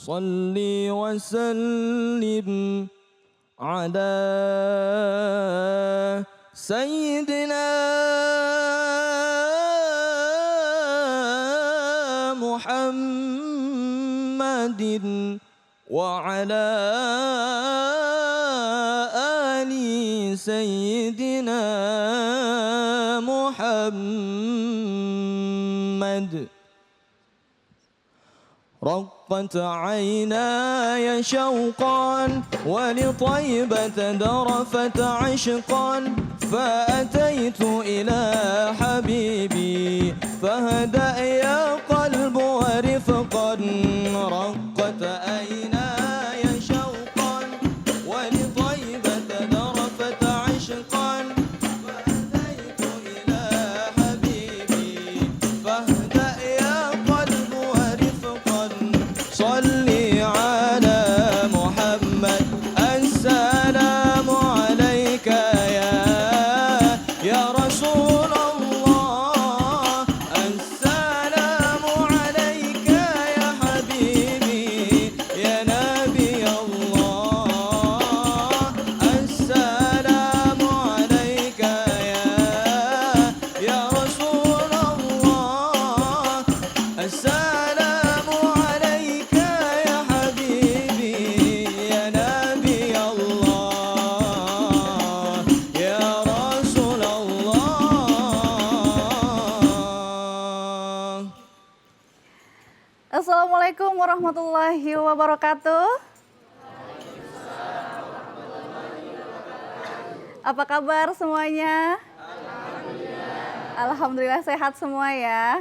صل وسلم على سيدنا محمد وعلى آل سيدنا محمد. رقت عيناي شوقا ولطيبة ذرفت عشقا فأتيت إلى حبيبي فهدأ يا قلب ورفقا. رقت عيناي شوقا ولطيبة ذرفت عشقا فأتيت إلى حبيبي فهدأ يا قلب ورفقا. صلي على محمد السلام عليك يا رسول الله. السلام عليك يا حبيبي يا نبي الله. السلام عليك يا رسول الله. السلام عليك يا حبيبي يا نبي الله يا رسول الله. Assalamualaikum warahmatullahi wabarakatuh. Apa kabar semuanya? Alhamdulillah sehat semua ya.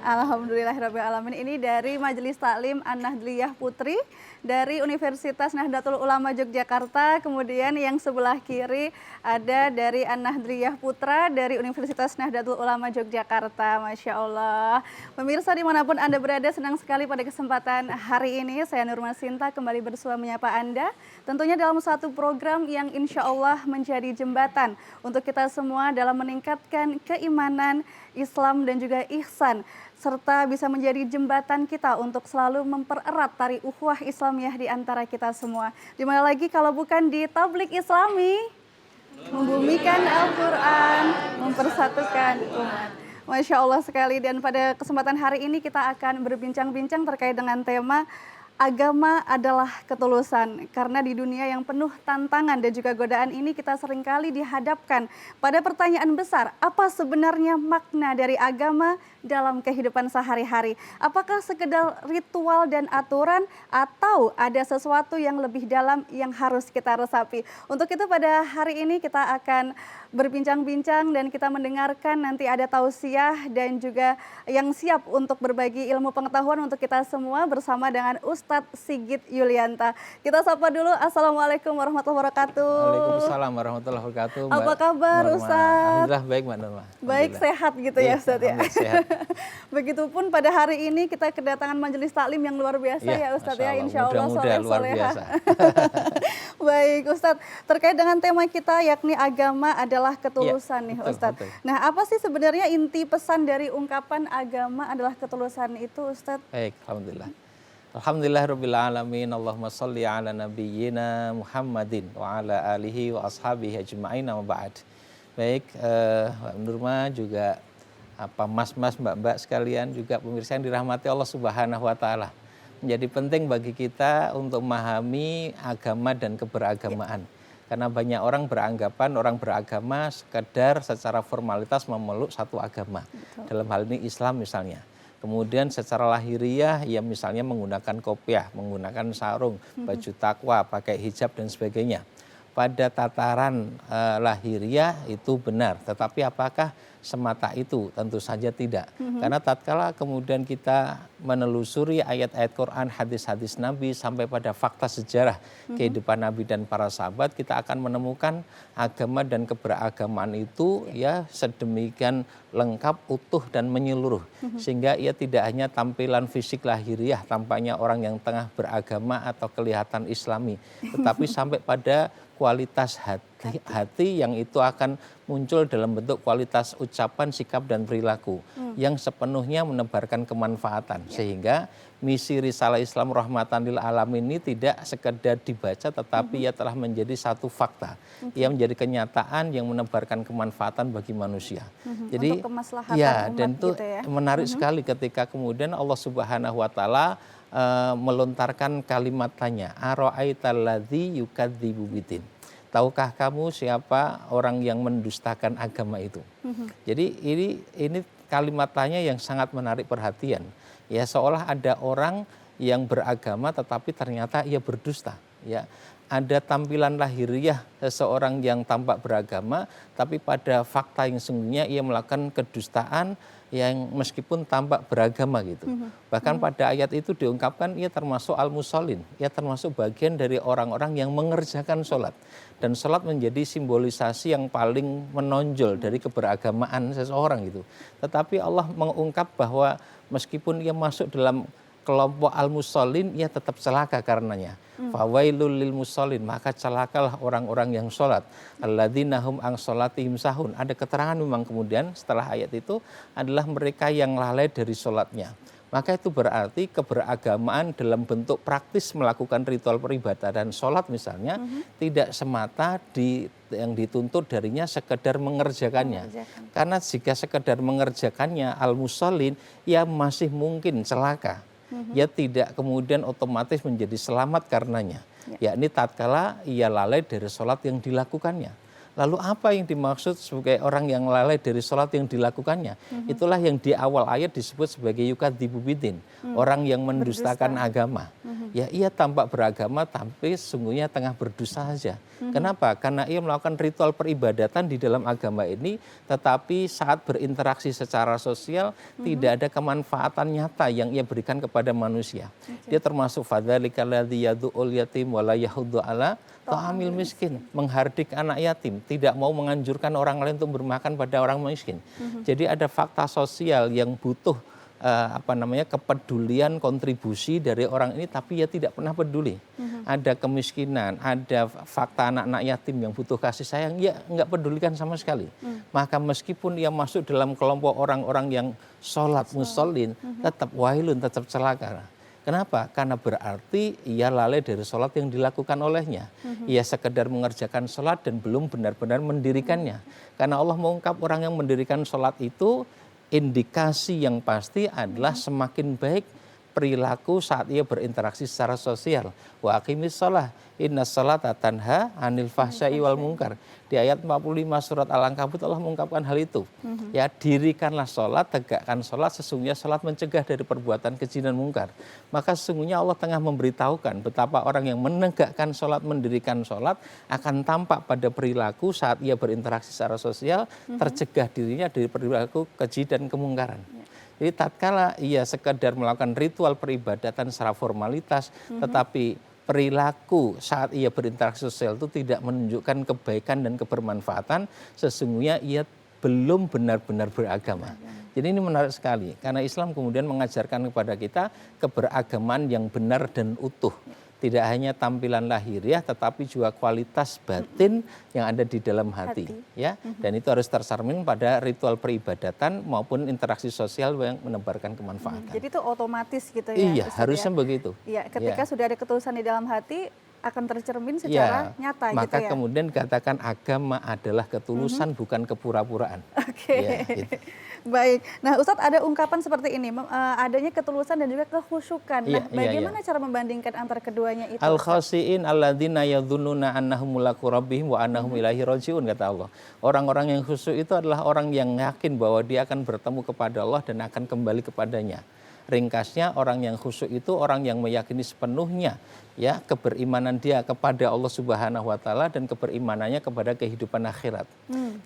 Alhamdulillahirrabbilalamin. Ini dari Majelis Taklim An-Nahdliyah Putri dari Universitas Nahdlatul Ulama Yogyakarta. Kemudian yang sebelah kiri ada dari An-Nahdliyah Putra dari Universitas Nahdlatul Ulama Yogyakarta. Masya Allah. Pemirsa dimanapun Anda berada, senang sekali pada kesempatan hari ini saya Nurma Sinta kembali bersua menyapa Anda. Tentunya dalam satu program yang insya Allah menjadi jembatan untuk kita semua dalam meningkatkan keimanan, Islam dan juga ihsan, serta bisa menjadi jembatan kita untuk selalu mempererat tali ukhuwah Islamiyah di antara kita semua. Di mana lagi kalau bukan di Tablik Islami, membumikan Al-Quran, mempersatukan umat. Masya Allah sekali. Dan pada kesempatan hari ini kita akan berbincang-bincang terkait dengan tema agama adalah ketulusan. Karena di dunia yang penuh tantangan dan juga godaan ini kita seringkali dihadapkan pada pertanyaan besar, apa sebenarnya makna dari agama dalam kehidupan sehari-hari? Apakah sekedar ritual dan aturan atau ada sesuatu yang lebih dalam yang harus kita resapi? Untuk itu pada hari ini kita akan berbincang-bincang dan kita mendengarkan nanti ada tausiah dan juga yang siap untuk berbagi ilmu pengetahuan untuk kita semua bersama dengan Ustadz Sigit Yulianta. Kita sapa dulu. Assalamualaikum warahmatullahi wabarakatuh. Waalaikumsalam warahmatullahi wabarakatuh. Apa kabar Ustadz? Alhamdulillah baik Mbak Nurma. Baik, sehat gitu ya Ustadz ya. Sehat. Begitupun pada hari ini kita kedatangan majelis taklim yang luar biasa ya Ustadz ya. Insya Allah soleh-soleha. Baik Ustadz, terkait dengan tema kita yakni agama adalah ketulusan nih Ustadz. Betul. Nah apa sih sebenarnya inti pesan dari ungkapan agama adalah ketulusan itu Ustadz? Baik, Alhamdulillah. Alhamdulillahirrabbilalamin. Allahumma salli ala nabiyyina Muhammadin wa ala alihi wa ashabihi ajma'in wa ba'd. Baik, Mbak Nurma juga mas-mas, mbak-mbak sekalian, juga pemirsa yang dirahmati Allah Subhanahu wa taala. Menjadi penting bagi kita untuk memahami agama dan keberagamaan. Karena banyak orang beranggapan orang beragama sekedar secara formalitas memeluk satu agama. Betul. Dalam hal ini Islam misalnya. Kemudian secara lahiriah ya misalnya menggunakan kopiah, menggunakan sarung, baju takwa, pakai hijab dan sebagainya. Pada tataran lahiriah itu benar, tetapi apakah semata itu? Tentu saja tidak. Karena tatkala kemudian kita menelusuri ayat-ayat Quran, hadis-hadis Nabi sampai pada fakta sejarah kehidupan Nabi dan para sahabat, kita akan menemukan agama dan keberagaman itu ya sedemikian lengkap, utuh dan menyeluruh. Sehingga ia tidak hanya tampilan fisik lahiriah, tampaknya orang yang tengah beragama atau kelihatan Islami, tetapi sampai pada kualitas hati, hati yang itu akan muncul dalam bentuk kualitas ucapan, sikap, dan perilaku yang sepenuhnya menebarkan kemanfaatan. Sehingga misi Risalah Islam Rahmatan lil Alamin ini tidak sekedar dibaca, tetapi ia telah menjadi satu fakta. Ia menjadi kenyataan yang menebarkan kemanfaatan bagi manusia. Jadi Untuk kemaslahatan ya, umat dan itu gitu ya. menarik sekali ketika kemudian Allah Subhanahu wa taala melontarkan kalimat tanya, ara'aital ladzi yukadzibu bidin. Tahukah kamu siapa orang yang mendustakan agama itu? Jadi ini kalimat tanya yang sangat menarik perhatian. Ya, seolah ada orang yang beragama tetapi ternyata ia berdusta. Ya, ada tampilan lahiriah seseorang yang tampak beragama, tapi pada fakta yang sesungguhnya ia melakukan kedustaan yang meskipun tampak beragama gitu. Bahkan pada ayat itu diungkapkan ia termasuk al-musallin, ia termasuk bagian dari orang-orang yang mengerjakan sholat. Dan sholat menjadi simbolisasi yang paling menonjol dari keberagamaan seseorang gitu. Tetapi Allah mengungkap bahwa meskipun ia masuk dalam kelompok al-musallin, ia tetap celaka karenanya. Fawailul lil musallin, maka celakalah orang-orang yang sholat. Alladzina hum an sholatihim sahun. Ada keterangan memang kemudian setelah ayat itu adalah mereka yang lalai dari sholatnya. Maka itu berarti keberagamaan dalam bentuk praktis melakukan ritual peribadatan sholat misalnya tidak semata yang dituntut darinya sekedar mengerjakannya. Karena jika sekedar mengerjakannya al-musallin, ya masih mungkin celaka. Ya tidak kemudian otomatis menjadi selamat karenanya. Yakni tatkala ia lalai dari sholat yang dilakukannya. Lalu apa yang dimaksud sebagai orang yang lalai dari sholat yang dilakukannya? Itulah yang di awal ayat disebut sebagai yukadzibu bidin, orang yang mendustakan agama. Ya, ia tampak beragama tapi sesungguhnya tengah berdosa saja. Kenapa? Karena ia melakukan ritual peribadatan di dalam agama ini, tetapi saat berinteraksi secara sosial tidak ada kemanfaatan nyata yang ia berikan kepada manusia. Dia termasuk fadzalikal ladzi yad'ul yatim wa la yahuddu ala ta'amil miskin, menghardik anak yatim, tidak mau menganjurkan orang lain untuk bermakan pada orang miskin. Jadi ada fakta sosial yang butuh kepedulian, kontribusi dari orang ini, tapi ia tidak pernah peduli. Ada kemiskinan, ada fakta anak-anak yatim yang butuh kasih sayang, ia nggak pedulikan sama sekali. Maka meskipun ia masuk dalam kelompok orang-orang yang sholat musallin, tetap wailun, tetap celaka. Kenapa? Karena berarti ia lalai dari sholat yang dilakukan olehnya. Ia sekedar mengerjakan sholat dan belum benar-benar mendirikannya. Karena Allah mengungkap orang yang mendirikan sholat itu, indikasi yang pasti adalah semakin baik perilaku saat ia berinteraksi secara sosial. Wa aqimis shalah, innas sholata tanha 'anil fahsya'i wal munkar. Di ayat 45 surat Al-Ankabut Allah mengungkapkan hal itu. Ya, dirikanlah sholat, tegakkan sholat, sesungguhnya sholat mencegah dari perbuatan keji dan mungkar. Maka sesungguhnya Allah tengah memberitahukan betapa orang yang menegakkan sholat, mendirikan sholat akan tampak pada perilaku saat ia berinteraksi secara sosial, tercegah dirinya dari perilaku keji dan kemungkaran. Jadi tatkala ia sekedar melakukan ritual peribadatan secara formalitas, tetapi perilaku saat ia berinteraksi sosial itu tidak menunjukkan kebaikan dan kebermanfaatan, sesungguhnya ia belum benar-benar beragama. Jadi ini menarik sekali, karena Islam kemudian mengajarkan kepada kita keberagaman yang benar dan utuh. Tidak hanya tampilan lahiriah, tetapi juga kualitas batin yang ada di dalam hati. Ya, dan itu harus tercermin pada ritual peribadatan maupun interaksi sosial yang menebarkan kemanfaatan. Jadi itu otomatis gitu ya? Iya, Ustaz, harusnya ya? begitu. Iya, ketika sudah ada ketulusan di dalam hati, akan tercermin secara nyata maka gitu ya? kemudian dikatakan agama adalah ketulusan, bukan kepura-puraan. Oke. Ya, gitu. Baik. Nah, Ustadz ada ungkapan seperti ini, adanya ketulusan dan juga kekhusyukan. Nah, bagaimana cara membandingkan antara keduanya itu? Al-khasi'in alladzina yadhunnuna annahum mulaqu rabbihim wa annahum ilaihi raji'un, kata Allah. Orang-orang yang khusyuk itu adalah orang yang yakin bahwa dia akan bertemu kepada Allah dan akan kembali kepadanya. Ringkasnya, orang yang khusyuk itu orang yang meyakini sepenuhnya ya keberimanan dia kepada Allah Subhanahu wa taala dan keberimanannya kepada kehidupan akhirat.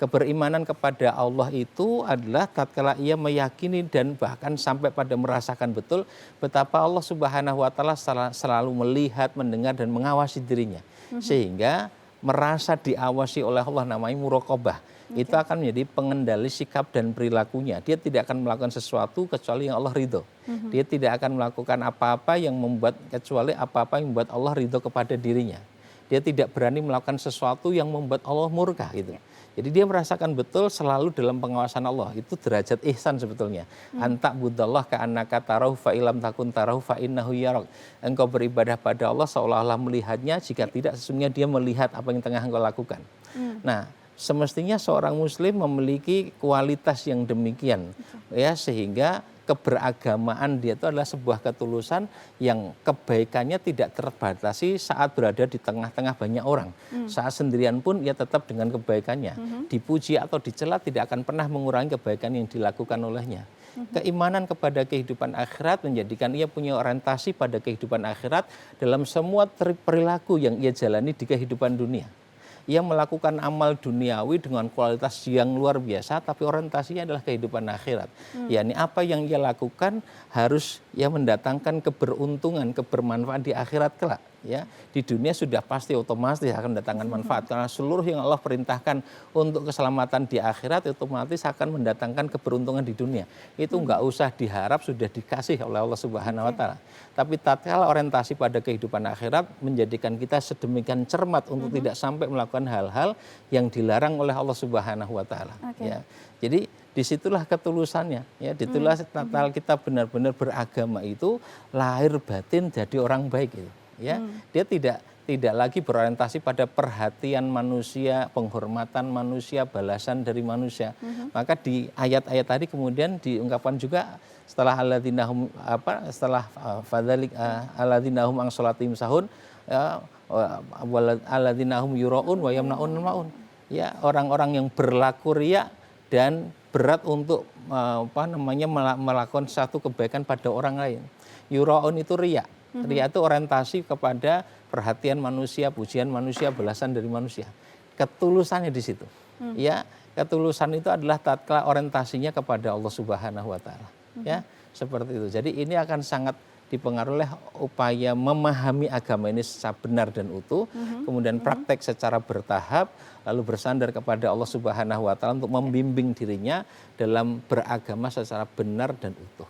Keberimanan kepada Allah itu adalah tatkala ia meyakini dan bahkan sampai pada merasakan betul betapa Allah Subhanahu wa taala selalu melihat, mendengar dan mengawasi dirinya. Sehingga merasa diawasi oleh Allah, namanya muraqabah. Itu akan menjadi pengendali sikap dan perilakunya. Dia tidak akan melakukan sesuatu kecuali yang Allah ridho. Dia tidak akan melakukan apa-apa yang membuat kecuali apa-apa yang membuat Allah ridho kepada dirinya. Dia tidak berani melakukan sesuatu yang membuat Allah murka gitu. Jadi dia merasakan betul selalu dalam pengawasan Allah. Itu derajat ihsan sebetulnya. Antak budallah ka'annaka tarahu fa ilam takun tarahu fa innahu yarak. Engkau beribadah pada Allah seolah-olah melihatnya, jika tidak sesungguhnya dia melihat apa yang tengah engkau lakukan. Nah, semestinya seorang muslim memiliki kualitas yang demikian, ya, sehingga keberagamaan dia itu adalah sebuah ketulusan yang kebaikannya tidak terbatasi saat berada di tengah-tengah banyak orang. Saat sendirian pun ia tetap dengan kebaikannya. Dipuji atau dicela tidak akan pernah mengurangi kebaikan yang dilakukan olehnya. Keimanan kepada kehidupan akhirat menjadikan ia punya orientasi pada kehidupan akhirat dalam semua perilaku yang ia jalani di kehidupan dunia. Ia melakukan amal duniawi dengan kualitas yang luar biasa, tapi orientasinya adalah kehidupan akhirat. Yani apa yang ia lakukan harus ia mendatangkan keberuntungan, kebermanfaat di akhirat kelak. Ya, di dunia sudah pasti otomatis akan mendatangkan manfaat, karena seluruh yang Allah perintahkan untuk keselamatan di akhirat otomatis akan mendatangkan keberuntungan di dunia. Itu nggak usah diharap, sudah dikasih oleh Allah Subhanahu Wa Taala. Tapi tatkala orientasi pada kehidupan akhirat menjadikan kita sedemikian cermat untuk tidak sampai melakukan hal-hal yang dilarang oleh Allah Subhanahu Wa Taala. Ya, jadi disitulah ketulusannya. Ya, disitulah tatkala kita benar-benar beragama itu lahir batin jadi orang baik itu. Ya, dia tidak lagi berorientasi pada perhatian manusia, penghormatan manusia, balasan dari manusia. Maka di ayat-ayat tadi kemudian diungkapkan juga setelah alladzina hum an sholatihim sahun, alladzina hum yuraun wa yamnaun maun. Ya, orang-orang yang berlaku riya dan berat untuk melakukan satu kebaikan pada orang lain. Yuraun itu riya. Riya itu orientasi kepada perhatian manusia, pujian manusia, balasan dari manusia. Ketulusannya di situ. Ya, ketulusan itu adalah tatkala orientasinya kepada Allah Subhanahu Wa Taala. Ya, seperti itu. Jadi ini akan sangat dipengaruhi oleh upaya memahami agama ini secara benar dan utuh, kemudian praktek secara bertahap, lalu bersandar kepada Allah Subhanahu Wa Taala untuk membimbing dirinya dalam beragama secara benar dan utuh.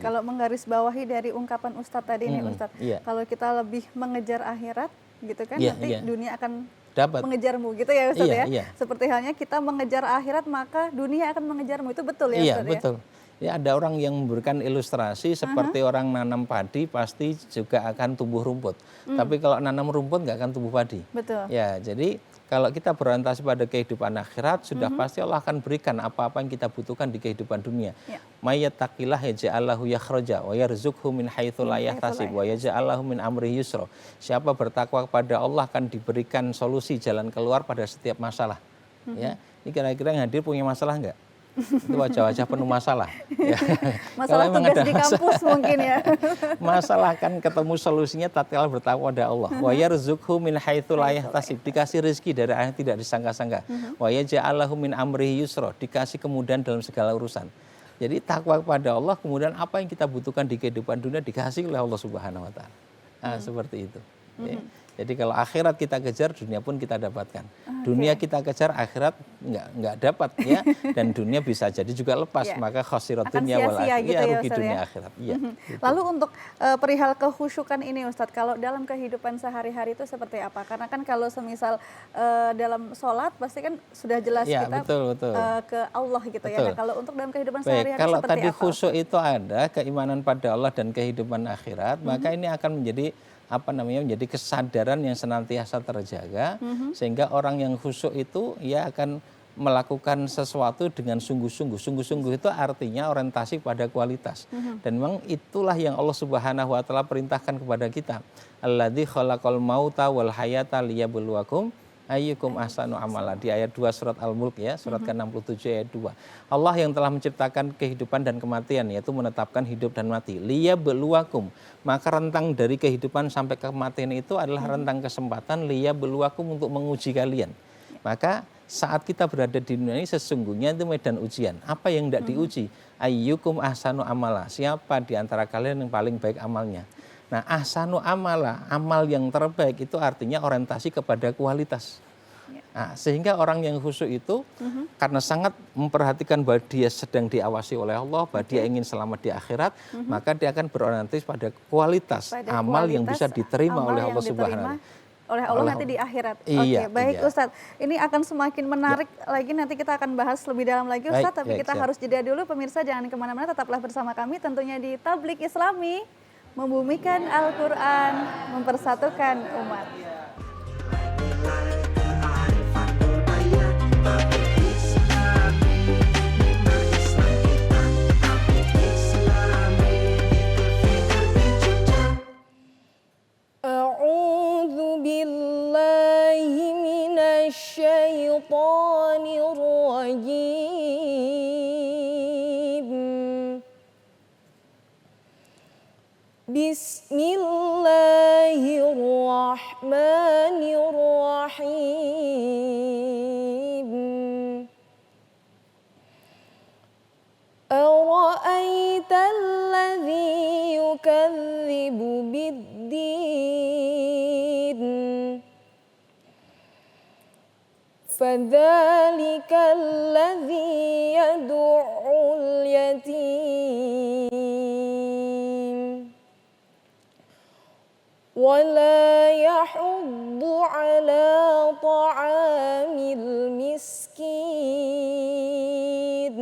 Kalau menggarisbawahi dari ungkapan Ustadz tadi nih Ustadz, kalau kita lebih mengejar akhirat gitu kan, nanti dunia akan dapat mengejarmu gitu ya Ustadz ya. Seperti halnya kita mengejar akhirat maka dunia akan mengejarmu, itu betul ya Ustadz ya? Iya betul. Ya, ada orang yang memberikan ilustrasi seperti orang nanam padi pasti juga akan tumbuh rumput. Tapi kalau nanam rumput nggak akan tumbuh padi. Betul. Ya, jadi kalau kita berorientasi pada kehidupan akhirat, sudah pasti Allah akan berikan apa-apa yang kita butuhkan di kehidupan dunia. Mayyataqillah yaj'al lahu yakhraja wa yarzuqhu min haitsu la yahtasib wa yaj'al lahu min amrihi yusra. Siapa bertakwa kepada Allah akan diberikan solusi jalan keluar pada setiap masalah. Ya, ini kira-kira yang hadir punya masalah enggak? Itu wajah-wajah penuh masalah. Ya. Masalah tugas di kampus mungkin ya. Masalah kan ketemu solusinya tatkala bertakwa pada Allah. Wa yarzuqhu min haitsu la yahtasib. Dikasih rezeki dari arah yang tidak disangka-sangka. Wa yaj'al lahu min amrihi yusra. Dikasih kemudahan dalam segala urusan. Jadi takwa kepada Allah, kemudian apa yang kita butuhkan di kehidupan dunia dikasih oleh Allah Subhanahu Wa Taala. Nah, seperti itu. Ya. Jadi kalau akhirat kita kejar, dunia pun kita dapatkan. Dunia kita kejar, akhirat nggak dapat ya. Dan dunia bisa jadi juga lepas. Maka khosirat dunia wal akhirat, gitu ya, rugi dunia akhirat. Gitu. Lalu untuk perihal kehusyukan ini Ustadz, kalau dalam kehidupan sehari-hari itu seperti apa? Karena kan kalau semisal dalam sholat pasti kan sudah jelas kita betul. ke Allah gitu ya. Nah, kalau untuk dalam kehidupan sehari-hari kalau seperti tadi apa? khusyuk itu ada keimanan pada Allah dan kehidupan akhirat, maka ini akan menjadi menjadi kesadaran yang senantiasa terjaga, sehingga orang yang khusyuk itu ya akan melakukan sesuatu dengan sungguh-sungguh. Sungguh-sungguh itu artinya orientasi pada kualitas. Dan memang itulah yang Allah Subhanahu Wa Taala perintahkan kepada kita. Alladzi khalaqal mauta wal hayata liyabluwakum ayyukum ahsanu amala, di ayat 2 surat Al-Mulk ya, surat ke-67 ayat 2. Allah yang telah menciptakan kehidupan dan kematian, yaitu menetapkan hidup dan mati. Liyabluwakum, maka rentang dari kehidupan sampai kematian itu adalah rentang kesempatan liyabluwakum, untuk menguji kalian. Maka saat kita berada di dunia ini sesungguhnya itu medan ujian. Apa yang tidak diuji? Ayyukum ahsanu amala, siapa di antara kalian yang paling baik amalnya. Nah, ahsanu amala, amal yang terbaik itu artinya orientasi kepada kualitas. Nah, sehingga orang yang khusyuk itu karena sangat memperhatikan bahwa dia sedang diawasi oleh Allah, bahwa dia ingin selamat di akhirat, maka dia akan berorientasi pada kualitas amal yang bisa diterima oleh Allah Subhanahu wa Ta'ala. oleh Allah Allah. nanti di akhirat. Iya, Oke, baik iya. Ustadz. Ini akan semakin menarik lagi, nanti kita akan bahas lebih dalam lagi Baik, Ustadz. Tapi baik, kita siap. harus jeda dulu, pemirsa jangan kemana-mana, tetaplah bersama kami tentunya di Tablik Islami, membumikan Al-Quran, mempersatukan umat. أعوذ بالله من الشيطان الرجيم بسم الله الرحمن الرحيم أرأيت الذي يكذب بالدين فذلك الذي يدعو اليتيم ولا يحض على طعام المسكين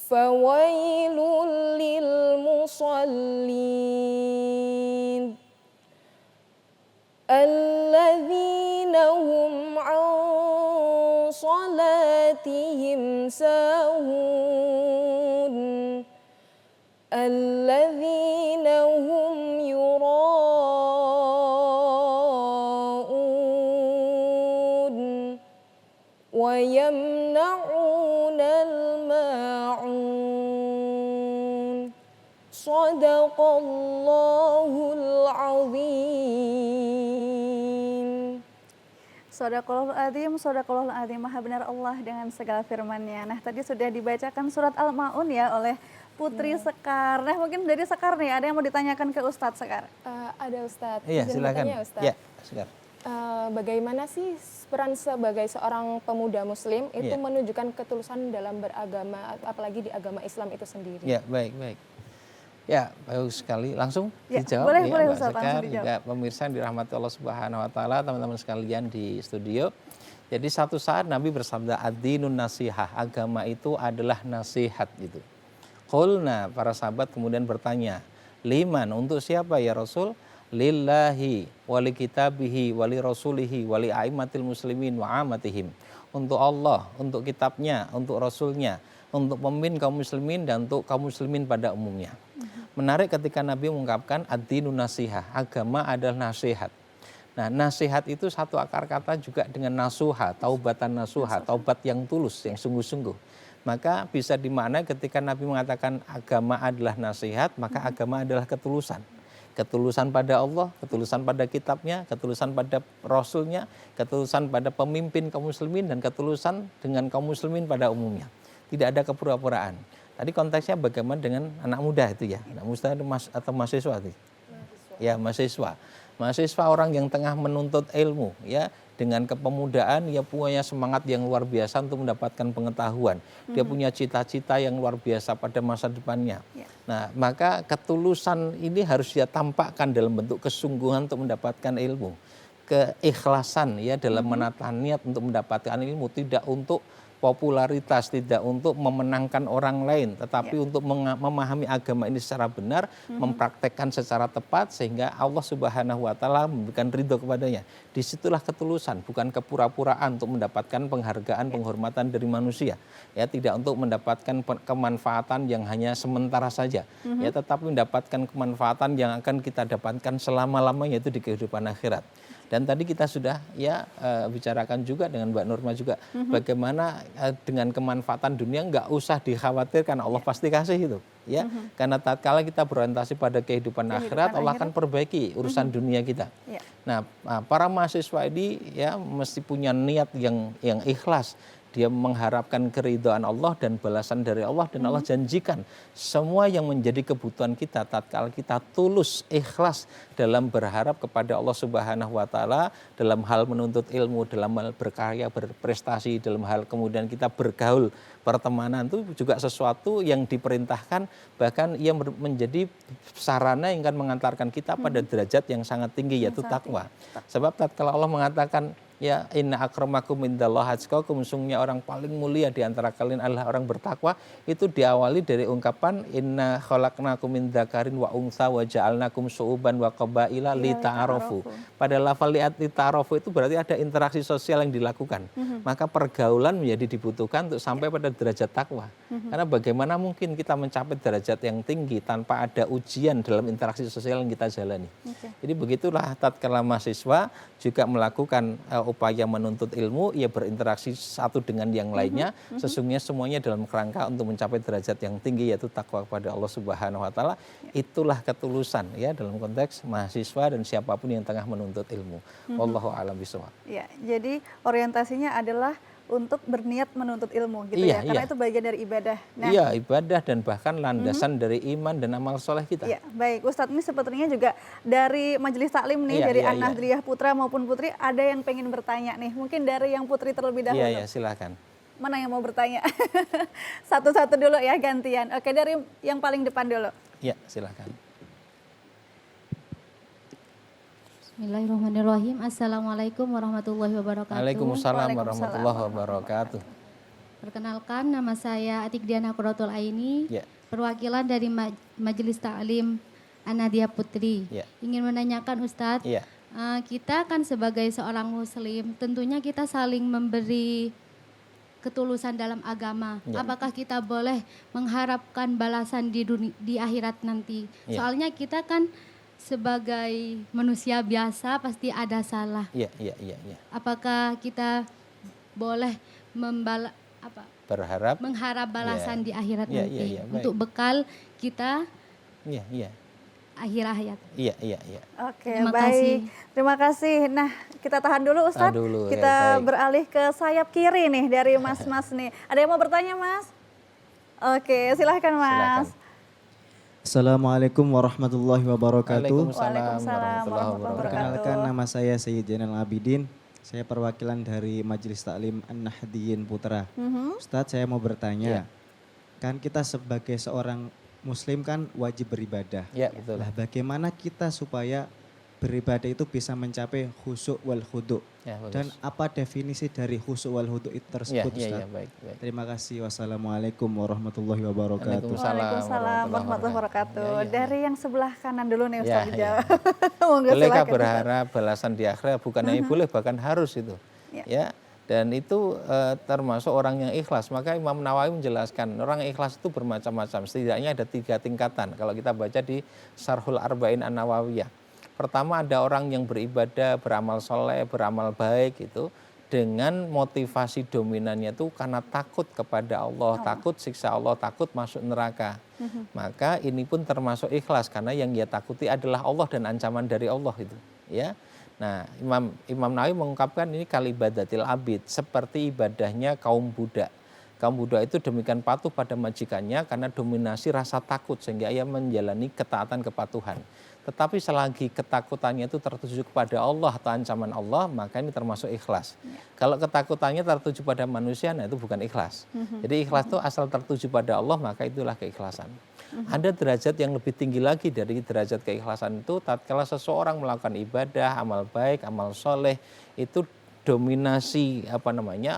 فويل للمصلين الذين هم عن صلاتهم ساهون الذين هم يراءون ويمنعون الماعون صدق الله العظيم. Sadaqallahul Adzim, maha benar Allah dengan segala firman-Nya. Nah, tadi sudah dibacakan surat Al-Maun ya oleh Putri Sekar. Nah, mungkin dari Sekar nih, ada yang mau ditanyakan ke Ustadz Sekar? Ada Ustadz. Iya, Izin silakan. bertanya, Ustadz. Ya, Sekar. Bagaimana sih peran sebagai seorang pemuda Muslim itu Iya. menunjukkan ketulusan dalam beragama, apalagi di agama Islam itu sendiri? Ya, baik. Ya, bagus sekali. Langsung Ya, dijawab boleh, ya, Mbak Ustaz, langsung Sekar, dijawab. juga pemirsa yang dirahmati Allah Subhanahu wa taala, teman-teman sekalian di studio. Jadi satu saat Nabi bersabda, ad-dinun nasihah, agama itu adalah nasihat gitu. Qulna, para sahabat kemudian bertanya, liman, untuk siapa ya Rasul? Lillahi wali kitabihi wali rasulihi wali aimatil muslimin wa amatihim. Untuk Allah, untuk kitabnya, untuk rasulnya, untuk pemimpin kaum muslimin dan untuk kaum muslimin pada umumnya. Menarik ketika Nabi mengungkapkan ad-dinun nasihah, agama adalah nasihat. Nah, nasihat itu satu akar kata juga dengan nasuha, taubatan nasuha, taubat yang tulus, yang sungguh-sungguh. Maka bisa dimaknai ketika Nabi mengatakan agama adalah nasihat, maka agama adalah ketulusan. Ketulusan pada Allah, ketulusan pada kitabnya, ketulusan pada rasulnya, ketulusan pada pemimpin kaum muslimin, dan ketulusan dengan kaum muslimin pada umumnya. Tidak ada kepura-puraan. Tadi konteksnya bagaimana dengan anak muda itu ya, anak muda atau mahasiswa itu? Ya, mahasiswa. Mahasiswa orang yang tengah menuntut ilmu ya, dengan kepemudaan dia punya semangat yang luar biasa untuk mendapatkan pengetahuan. Dia punya cita-cita yang luar biasa pada masa depannya. Ya. Nah, maka ketulusan ini harus dia tampakkan dalam bentuk kesungguhan untuk mendapatkan ilmu. Keikhlasan ya dalam menata niat untuk mendapatkan ilmu, tidak untuk popularitas, tidak untuk memenangkan orang lain, tetapi untuk memahami agama ini secara benar, mempraktekkan secara tepat sehingga Allah Subhanahu wa taala memberikan ridho kepadanya. Disitulah ketulusan, bukan kepura-puraan untuk mendapatkan penghargaan, penghormatan dari manusia. Ya, tidak untuk mendapatkan kemanfaatan yang hanya sementara saja. Ya, tetapi mendapatkan kemanfaatan yang akan kita dapatkan selama-lamanya, yaitu di kehidupan akhirat. Dan tadi kita sudah bicarakan juga dengan Mbak Nurma juga bagaimana dengan kemanfaatan dunia nggak usah dikhawatirkan, Allah pasti kasih itu ya. Karena tatkala kita berorientasi pada kehidupan akhirat, Allah akan perbaiki urusan dunia kita. Nah, para mahasiswa ini ya mesti punya niat yang ikhlas dia mengharapkan keridhaan Allah dan balasan dari Allah, dan Allah janjikan semua yang menjadi kebutuhan kita tatkala kita tulus ikhlas dalam berharap kepada Allah Subhanahu wa taala, dalam hal menuntut ilmu, dalam hal berkarya, berprestasi, dalam hal kemudian kita bergaul, pertemanan, itu juga sesuatu yang diperintahkan, bahkan ia menjadi sarana yang akan mengantarkan kita pada derajat yang sangat tinggi, yaitu takwa. Sebab tatkala Allah mengatakan, ya inna akramakum indallahi atqakum, sungguhnya orang paling mulia di antara kalian adalah orang bertakwa, itu diawali dari ungkapan inna khalaqnakum min dzakarin wa untha wa ja'alnakum syu'uban wa qabaila lita'arafu. Pada lafal lita'arafu itu berarti ada interaksi sosial yang dilakukan. Maka pergaulan menjadi dibutuhkan untuk sampai pada derajat takwa. Karena bagaimana mungkin kita mencapai derajat yang tinggi tanpa ada ujian dalam interaksi sosial yang kita jalani. Jadi begitulah tatkala mahasiswa juga melakukan upaya menuntut ilmu, ia berinteraksi satu dengan yang lainnya, sesungguhnya semuanya dalam kerangka untuk mencapai derajat yang tinggi, yaitu takwa kepada Allah Subhanahu wa taala. Itulah ketulusan ya dalam konteks mahasiswa dan siapapun yang tengah menuntut ilmu. Wallahu a'lam bishawab. Ya, jadi orientasinya adalah untuk berniat menuntut ilmu gitu ya, karena itu bagian dari ibadah. Nah, iya, ibadah dan bahkan landasan dari iman dan amal soleh kita. Iya, baik Ustadz, ini sepertinya juga dari Majelis Taklim nih, dari An-Nahdliyah Putra maupun Putri, ada yang pengen bertanya nih, mungkin dari yang Putri terlebih dahulu. Iya, silakan. Mana yang mau bertanya? Satu-satu dulu ya, gantian. Oke, dari yang paling depan dulu. Iya, silakan. Bismillahirrahmanirrahim. Assalamualaikum warahmatullahi wabarakatuh. Waalaikumsalam warahmatullahi wabarakatuh. Perkenalkan, nama saya Atik Diana Qurratul Aini, perwakilan dari Majelis Taklim An-Nahdliyah Putri. Ingin menanyakan Ustadz, kita kan sebagai seorang muslim, tentunya kita saling memberi ketulusan dalam agama. Apakah kita boleh mengharapkan balasan di akhirat nanti? Soalnya kita kan sebagai manusia biasa pasti ada salah. Apakah kita boleh mengharap balasan di akhirat nanti untuk bekal kita akhir hayat? Oke, baik. Terima kasih. Nah, kita tahan dulu Ustadz. Kita beralih ke sayap kiri nih dari Mas-mas nih. Ada yang mau bertanya, Mas? Oke, silahkan Mas. Assalamualaikum warahmatullahi wabarakatuh. Waalaikumsalam warahmatullahi wabarakatuh. Perkenalkan, nama saya Sayyid Zainal Abidin. Saya perwakilan dari Majelis Taklim An-Nahdliyah Putra. Ustadz, saya mau bertanya. Kan kita sebagai seorang muslim kan wajib beribadah. Betul. Lah, bagaimana kita supaya beribadah itu bisa mencapai khusyuk wal khudu'? Dan apa definisi dari khusyuk wal khudu' itu tersebut, Ustaz? Baik. Terima kasih. Wassalamualaikum warahmatullahi wabarakatuh. Waalaikumsalam warahmatullahi wabarakatuh. Dari yang sebelah kanan dulu nih Ustaz dijawab. Bolehkah berharap balasan di akhirat? Bukan hanya boleh, bahkan harus itu. Dan itu termasuk orang yang ikhlas. Maka Imam Nawawi menjelaskan orang yang ikhlas itu bermacam-macam. Setidaknya ada 3 tingkatan. Kalau kita baca di Syarhul Arba'in An-Nawawiyah. Pertama, ada orang yang beribadah, beramal soleh, beramal baik itu dengan motivasi dominannya itu karena takut kepada Allah, takut siksa Allah, takut masuk neraka. Maka ini pun termasuk ikhlas karena yang dia takuti adalah Allah dan ancaman dari Allah itu. Ya. Nah, Imam Nawawi mengungkapkan ini kalibadatil abid, seperti ibadahnya kaum budak. Kaum budak itu demikian patuh pada majikannya karena dominasi rasa takut sehingga ia menjalani ketaatan kepatuhan. Tetapi selagi ketakutannya itu tertuju kepada Allah atau ancaman Allah, maka ini termasuk ikhlas. Kalau ketakutannya tertuju pada manusia, nah itu bukan ikhlas. Jadi ikhlas itu asal tertuju pada Allah, maka itulah keikhlasan. Ada derajat yang lebih tinggi lagi dari derajat keikhlasan itu, tatkala seseorang melakukan ibadah, amal baik, amal soleh, itu dominasi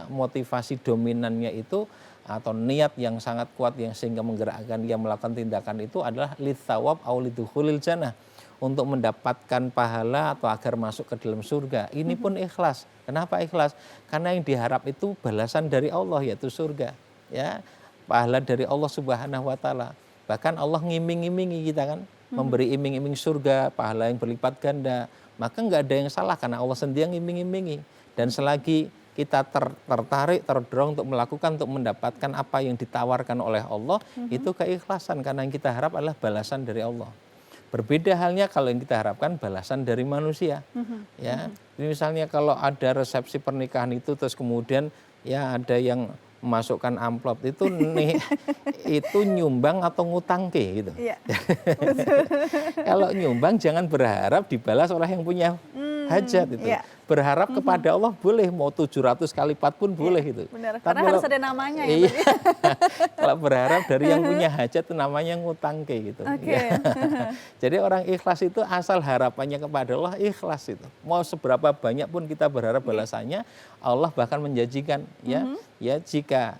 motivasi dominannya itu atau niat yang sangat kuat yang sehingga menggerakkan dia melakukan tindakan itu adalah litsawab au lidukhulil jannah, untuk mendapatkan pahala atau agar masuk ke dalam surga. Ini pun ikhlas. Kenapa ikhlas? Karena yang diharap itu balasan dari Allah, yaitu surga. Ya, pahala dari Allah Subhanahu wa taala. Bahkan Allah ngiming-imingi kita kan, memberi iming-iming surga, pahala yang berlipat ganda. Maka nggak ada yang salah karena Allah sendiri yang ngiming-imingi. Dan selagi kita tertarik, terdorong untuk melakukan, untuk mendapatkan apa yang ditawarkan oleh Allah, itu keikhlasan karena yang kita harap adalah balasan dari Allah. Berbeda halnya kalau yang kita harapkan balasan dari manusia. Ya, misalnya kalau ada resepsi pernikahan itu terus kemudian ya ada yang memasukkan amplop itu nih itu nyumbang atau ngutang ke gitu. Iya. Kalau nyumbang jangan berharap dibalas oleh yang punya hajat itu. Iya. Berharap kepada Allah boleh, mau 700 kali lipat pun boleh itu. Benar, Tapi karena harus ada namanya ya. iya, kalau berharap dari yang punya hajat itu namanya ngutang ke gitu. Oke. Ya. Jadi orang ikhlas itu asal harapannya kepada Allah ikhlas itu. Mau seberapa banyak pun kita berharap balasannya, Allah bahkan menjanjikan ya jika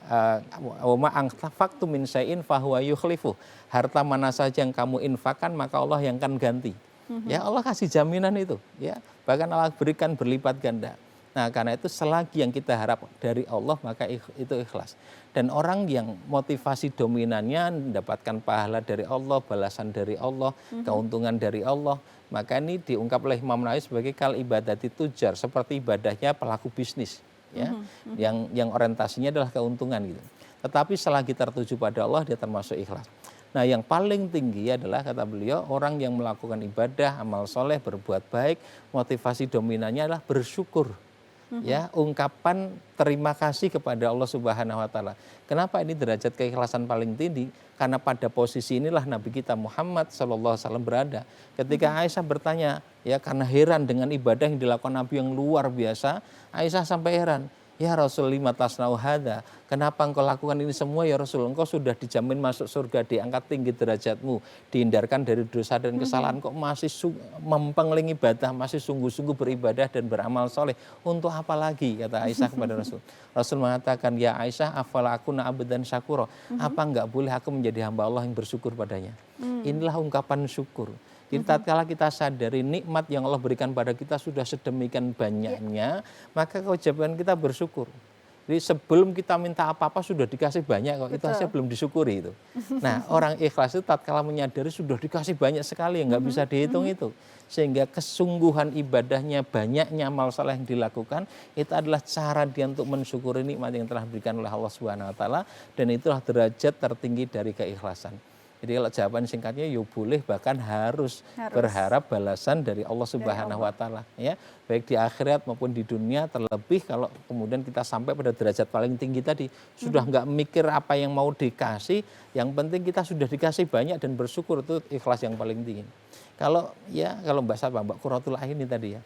wa anfaqtum min syai'in fahuwa yukhlifu. Harta mana saja yang kamu infakkan maka Allah yang akan ganti. Ya Allah kasih jaminan itu, ya bahkan Allah berikan berlipat ganda. Nah karena itu selagi yang kita harap dari Allah maka itu ikhlas. Dan orang yang motivasi dominannya mendapatkan pahala dari Allah, balasan dari Allah, keuntungan dari Allah, maka ini diungkap oleh Imam Nawawi sebagai kal ibadati tujar, seperti ibadahnya pelaku bisnis, ya, yang orientasinya adalah keuntungan gitu. Tetapi selagi tertuju pada Allah dia termasuk ikhlas. Nah yang paling tinggi adalah kata beliau orang yang melakukan ibadah, amal soleh, berbuat baik, motivasi dominannya adalah bersyukur. Ya, ungkapan terima kasih kepada Allah Subhanahu wa taala. Kenapa ini derajat keikhlasan paling tinggi? Karena pada posisi inilah Nabi kita Muhammad sallallahu alaihi wasallam berada. Ketika Aisyah bertanya, ya karena heran dengan ibadah yang dilakukan Nabi yang luar biasa, Aisyah sampai heran. Ya Rasul lima tasnau hadza, kenapa engkau lakukan ini semua ya Rasul? Engkau sudah dijamin masuk surga, diangkat tinggi derajatmu, dihindarkan dari dosa dan kesalahan, kok masih mempengling ibadah, masih sungguh-sungguh beribadah dan beramal soleh. Untuk apa lagi? Kata Aisyah kepada Rasul. Rasul mengatakan, ya Aisyah afala akuna abdan syakura. Apa enggak boleh aku menjadi hamba Allah yang bersyukur padanya? Inilah ungkapan syukur. Jadi tatkala kita sadari nikmat yang Allah berikan pada kita sudah sedemikian banyaknya, maka kewajiban kita bersyukur. Jadi sebelum kita minta apa-apa sudah dikasih banyak kok, itu saja belum disyukuri itu. Nah orang ikhlas itu tatkala menyadari sudah dikasih banyak sekali yang nggak bisa dihitung itu. Sehingga kesungguhan ibadahnya, banyaknya amal saleh yang dilakukan, itu adalah cara dia untuk mensyukuri nikmat yang telah diberikan oleh Allah Subhanahu wa taala, dan itulah derajat tertinggi dari keikhlasan. Jadi kalau jawaban singkatnya ya boleh bahkan harus berharap balasan dari Allah Subhanahu wa taala ya, baik di akhirat maupun di dunia, terlebih kalau kemudian kita sampai pada derajat paling tinggi tadi, sudah enggak mikir apa yang mau dikasih, yang penting kita sudah dikasih banyak dan bersyukur, itu ikhlas yang paling tinggi. Kalau Mbak Sapa, Mbak Qurratul Ain ini tadi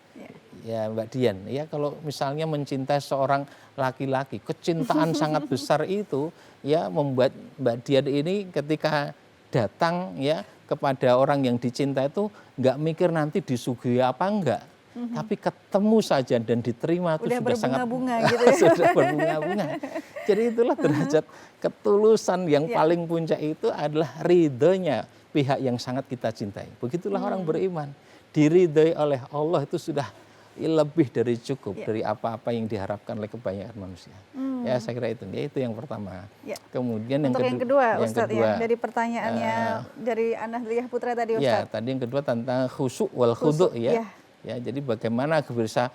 ya Mbak Dian, ya kalau misalnya mencintai seorang laki-laki, kecintaan sangat besar itu ya membuat Mbak Dian ini ketika datang ya kepada orang yang dicinta itu nggak mikir nanti disuguhi apa enggak, tapi ketemu saja dan diterima itu sudah sangat gitu ya. sudah berbunga-bunga. Jadi itulah derajat ketulusan yang paling puncak, itu adalah ridhonya pihak yang sangat kita cintai. Begitulah orang beriman, diridhoi oleh Allah itu sudah lebih dari cukup dari apa-apa yang diharapkan oleh kebanyakan manusia. Ya saya kira itu yang pertama. Ya. Kemudian untuk yang kedua Ustadz, ya, dari pertanyaannya dari Anahdliyah Putra tadi Ustadz. Ya, tadi yang kedua tentang khusyuk wal khudu ya. Ya, jadi bagaimana bisa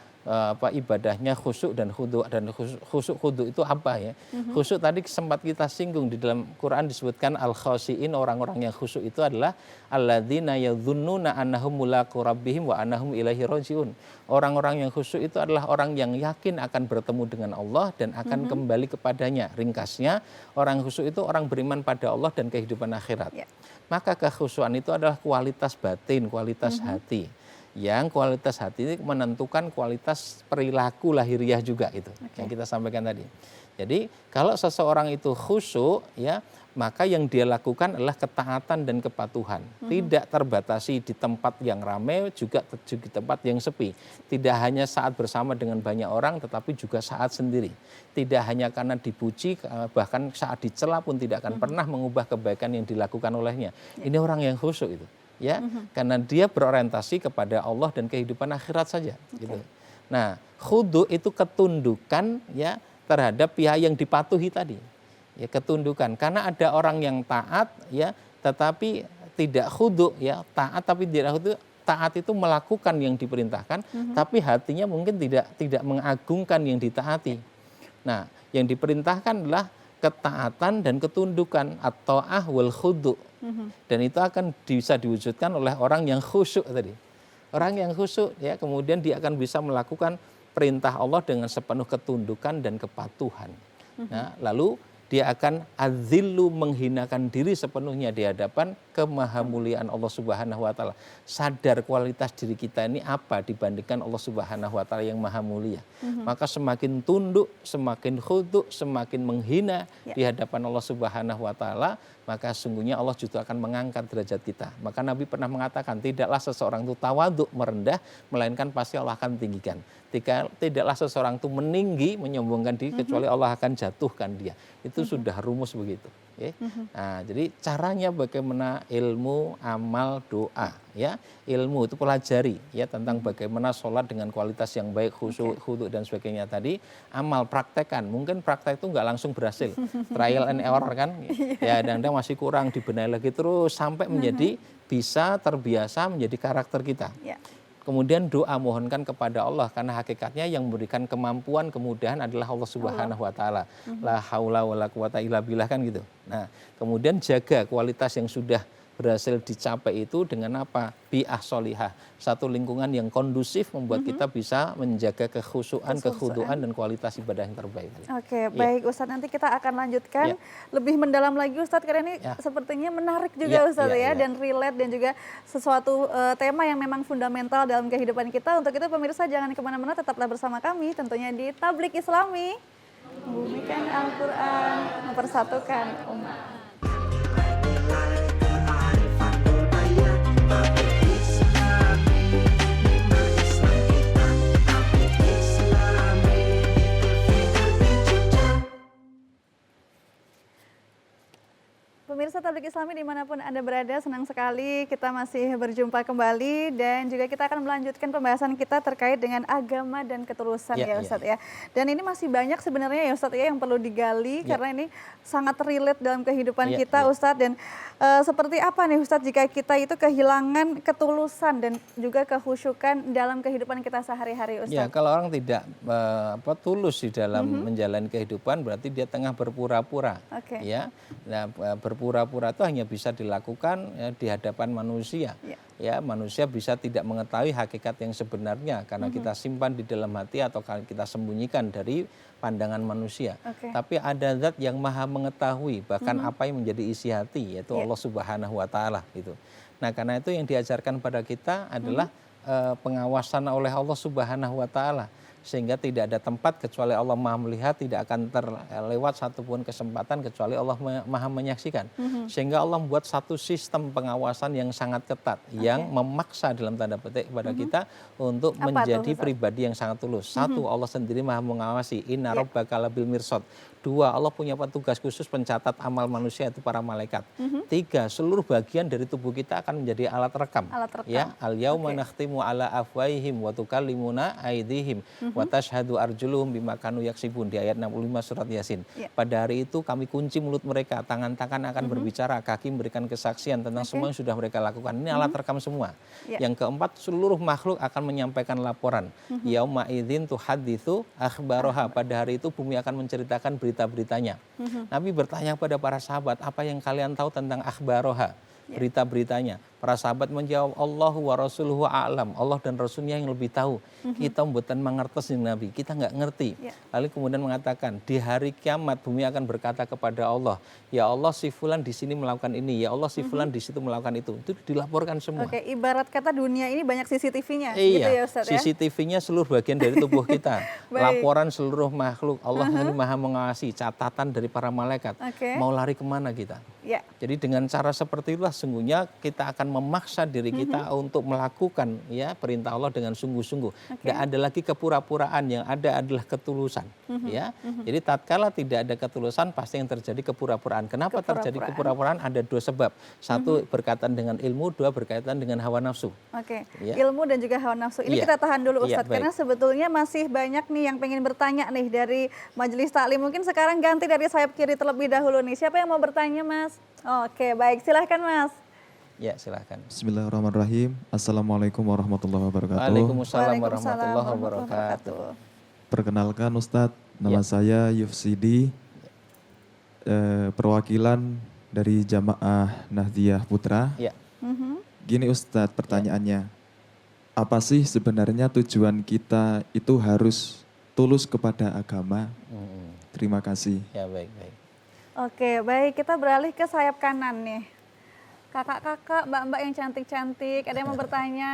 ibadahnya khusyuk dan khudu, dan khusyuk khudu itu apa ya? Khusyuk tadi sempat kita singgung, di dalam Quran disebutkan al-khashiin, orang-orang yang khusyuk itu adalah alladzina yadzunnuna annahum mulaqu rabbihim wa annahum ilaihi rajiun. Orang-orang yang khusyuk itu adalah orang yang yakin akan bertemu dengan Allah dan akan kembali kepadanya. Ringkasnya, orang khusyuk itu orang beriman pada Allah dan kehidupan akhirat. Maka kekhusyuan itu adalah kualitas batin, kualitas hati. Yang kualitas hati ini menentukan kualitas perilaku lahiriah juga itu yang kita sampaikan tadi. Jadi kalau seseorang itu khusyuk ya, maka yang dia lakukan adalah ketaatan dan kepatuhan. Tidak terbatasi di tempat yang ramai, juga di tempat yang sepi. Tidak hanya saat bersama dengan banyak orang, tetapi juga saat sendiri. Tidak hanya karena dipuji, bahkan saat dicela pun tidak akan pernah mengubah kebaikan yang dilakukan olehnya. Ini orang yang khusyuk itu. Ya, karena dia berorientasi kepada Allah dan kehidupan akhirat saja gitu. Nah, khudu itu ketundukan ya terhadap pihak yang dipatuhi tadi. Ya, ketundukan. Karena ada orang yang taat ya tetapi tidak khudu ya, taat tapi tidak khudu. Taat itu melakukan yang diperintahkan, tapi hatinya mungkin tidak mengagungkan yang ditaati. Nah, yang diperintahkan adalah ketaatan dan ketundukan atau wal khudu. Dan itu akan bisa diwujudkan oleh orang yang khusyuk tadi. Orang yang khusyuk ya kemudian dia akan bisa melakukan perintah Allah dengan sepenuh ketundukan dan kepatuhan. Nah, lalu dia akan adzillu, menghinakan diri sepenuhnya di hadapan kemahamuliaan Allah Subhanahu wa taala. Sadar kualitas diri kita ini apa dibandingkan Allah Subhanahu wa taala yang maha mulia. Maka semakin tunduk, semakin khudu', semakin menghina di hadapan Allah Subhanahu wa taala, maka sungguhnya Allah justru akan mengangkat derajat kita. Maka Nabi pernah mengatakan, tidaklah seseorang itu tawaduk, merendah, melainkan pasti Allah akan tinggikan. Tidaklah seseorang itu meninggi, menyombongkan diri, kecuali Allah akan jatuhkan dia. Itu sudah rumus begitu. Ya. Nah, jadi caranya bagaimana ilmu, amal, doa, ya. Ilmu itu pelajari ya tentang bagaimana sholat dengan kualitas yang baik, khusyuk, khudu dan sebagainya tadi. Amal praktekkan, mungkin praktek itu nggak langsung berhasil, trial and error kan, ya kadang-kadang masih kurang, dibenahi lagi terus sampai menjadi bisa terbiasa menjadi karakter kita. Kemudian doa mohonkan kepada Allah, karena hakikatnya yang memberikan kemampuan, kemudahan adalah Allah Subhanahu wa taala. La haula wala quwata illa billah kan gitu. Nah, kemudian jaga kualitas yang sudah berhasil dicapai itu dengan apa? Bi'ah solihah. Satu lingkungan yang kondusif membuat kita bisa menjaga kekhusyuan, kekhuduan dan kualitas ibadah yang terbaik. Oke, baik Ustadz, nanti kita akan lanjutkan lebih mendalam lagi Ustadz, karena ini sepertinya menarik juga Ustadz dan relate dan juga sesuatu tema yang memang fundamental dalam kehidupan kita. Untuk itu pemirsa jangan kemana-mana, tetaplah bersama kami tentunya di Tablik Islami, membumikan Al-Quran, mempersatukan umat. Pemirsa Tablik Islami dimanapun Anda berada, senang sekali kita masih berjumpa kembali dan juga kita akan melanjutkan pembahasan kita terkait dengan agama dan ketulusan ya Ustadz ya. Dan ini masih banyak sebenarnya ya Ustadz ya yang perlu digali karena ini sangat relate dalam kehidupan kita Ustadz. Dan seperti apa nih Ustadz jika kita itu kehilangan ketulusan dan juga kehusyukan dalam kehidupan kita sehari-hari Ustadz? Ya, kalau orang tidak tulus di dalam menjalani kehidupan berarti dia tengah berpura-pura. Ya. Nah, berpura-pura itu hanya bisa dilakukan di hadapan manusia. Ya, manusia bisa tidak mengetahui hakikat yang sebenarnya karena kita simpan di dalam hati atau kita sembunyikan dari pandangan manusia. Tapi ada zat yang maha mengetahui bahkan apa yang menjadi isi hati, yaitu Allah Subhanahu wa taala itu. Nah, karena itu yang diajarkan pada kita adalah pengawasan oleh Allah Subhanahu wa taala. Sehingga tidak ada tempat kecuali Allah maha melihat, tidak akan terlewat satupun kesempatan kecuali Allah maha menyaksikan. Sehingga Allah membuat satu sistem pengawasan yang sangat ketat, yang memaksa dalam tanda petik kepada kita untuk menjadi pribadi yang sangat tulus. Satu, Allah sendiri maha mengawasi, inna rabbaka labil mirsad. Dua, Allah punya petugas khusus pencatat amal manusia, itu para malaikat. Tiga, seluruh bagian dari tubuh kita akan menjadi alat rekam. Ya, al-yauma nakhtimu ala afwaihim wa tukallimuna aydihim wa tashhadu arjuluhum bima kanu yaksibun di ayat 65 surat Yasin. Pada hari itu kami kunci mulut mereka, tangan-tangan akan berbicara, kaki memberikan kesaksian tentang semua yang sudah mereka lakukan. Ini alat rekam semua. Yang keempat, seluruh makhluk akan menyampaikan laporan. Yauma idzin tuhaditsu akhbaroha, pada hari itu bumi akan menceritakan berita-beritanya. Nabi bertanya kepada para sahabat, apa yang kalian tahu tentang akhbaroha, berita-beritanya? Para sahabat menjawab, Allahu wa rasuluhu a'lam, Allah dan Rasulnya yang lebih tahu. Kita mboten mangertos yang Nabi, kita nggak ngerti. Lalu kemudian mengatakan, di hari kiamat bumi akan berkata kepada Allah, ya Allah si fulan di sini melakukan ini, ya Allah si fulan di situ melakukan itu. Itu dilaporkan semua. Oke, ibarat kata dunia ini banyak CCTV-nya gitu ya Ustadz ya? CCTV-nya seluruh bagian dari tubuh kita. Laporan seluruh makhluk, Allah ini maha mengawasi, catatan dari para malaikat. Mau lari kemana kita? Jadi dengan cara seperti itulah sungguhnya kita akan memaksa diri kita untuk melakukan ya perintah Allah dengan sungguh-sungguh. Tidak ada lagi kepura-puraan, yang ada adalah ketulusan. Ya, jadi tatkala tidak ada ketulusan pasti yang terjadi kepura-puraan. Kenapa terjadi kepura-puraan? Ada dua sebab. Satu berkaitan dengan ilmu, dua berkaitan dengan hawa nafsu. Ilmu dan juga hawa nafsu. Ini kita tahan dulu Ustadz, karena sebetulnya masih banyak nih yang pengen bertanya nih dari Majelis Taklim. Mungkin sekarang ganti dari sayap kiri terlebih dahulu nih. Siapa yang mau bertanya Mas? Oke, baik, silahkan Mas. Ya, silahkan. Bismillahirrahmanirrahim. Assalamualaikum warahmatullahi wabarakatuh. Waalaikumsalam warahmatullahi wabarakatuh. Perkenalkan Ustadz, nama saya Yufsidi, perwakilan dari Jamaah Nahdiyah Putra. Gini Ustadz, pertanyaannya, apa sih sebenarnya tujuan kita itu harus tulus kepada agama? Terima kasih. Ya, baik. Oke, baik, kita beralih ke sayap kanan nih. Kakak-kakak, mbak-mbak yang cantik-cantik, ada yang mau bertanya?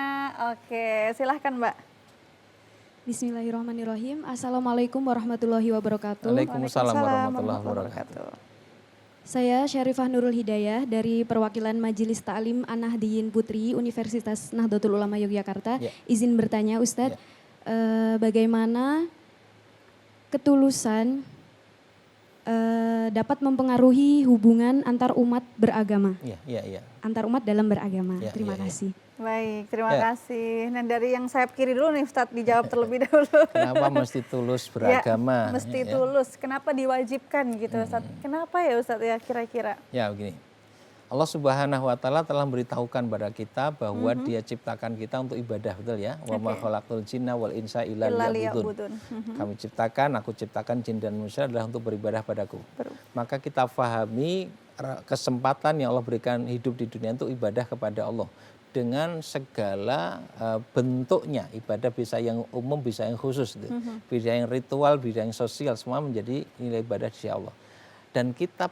Oke, silahkan Mbak. Bismillahirrahmanirrahim. Assalamualaikum warahmatullahi wabarakatuh. Waalaikumsalam warahmatullahi wabarakatuh. Saya Syarifah Nurul Hidayah dari perwakilan Majelis Ta'lim An-Nahdiyin Putri Universitas Nahdlatul Ulama Yogyakarta. Ya. Izin bertanya Ustadz, bagaimana ketulusan dapat mempengaruhi hubungan antar umat beragama? Iya. Antar umat dalam beragama. Ya, Terima ya. kasih. Baik, terima kasih. Nah, dari yang sayap kiri dulu nih Ustadz, dijawab terlebih dahulu. Kenapa mesti tulus beragama? Ya, mesti tulus. Kenapa diwajibkan gitu Ustadz? Kenapa ya Ustadz ya kira-kira? Ya, begini. Allah Subhanahu wa taala telah memberitahukan pada kita bahwa Dia ciptakan kita untuk ibadah, betul ya? Wa ma khalaqtul jinna wal insa illa liya'budun. Kami ciptakan, aku ciptakan jin dan manusia adalah untuk beribadah padaku. Maka kita fahami kesempatan yang Allah berikan hidup di dunia untuk ibadah kepada Allah dengan segala bentuknya. Ibadah bisa yang umum, bisa yang khusus, bisa yang ritual, bisa yang sosial, semua menjadi nilai ibadah di sisi Allah. Dan kita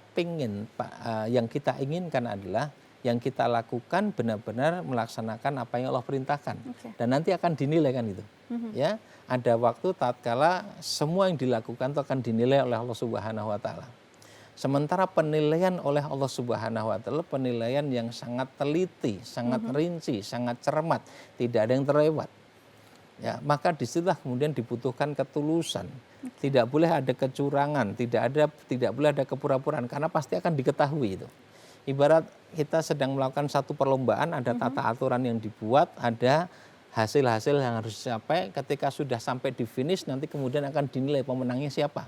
yang kita inginkan adalah yang kita lakukan benar-benar melaksanakan apa yang Allah perintahkan. Dan nanti akan dinilai kan itu. Ya, ada waktu tatkala semua yang dilakukan itu akan dinilai oleh Allah Subhanahu wa taala. Sementara penilaian oleh Allah Subhanahu wa taala penilaian yang sangat teliti, sangat rinci, sangat cermat, tidak ada yang terlewat. Ya, maka disitulah kemudian dibutuhkan ketulusan. Tidak boleh ada kecurangan, tidak boleh ada kepura-puraan karena pasti akan diketahui itu. Ibarat kita sedang melakukan satu perlombaan, ada tata aturan yang dibuat, ada hasil-hasil yang harus dicapai. Ketika sudah sampai di finish, nanti kemudian akan dinilai pemenangnya siapa.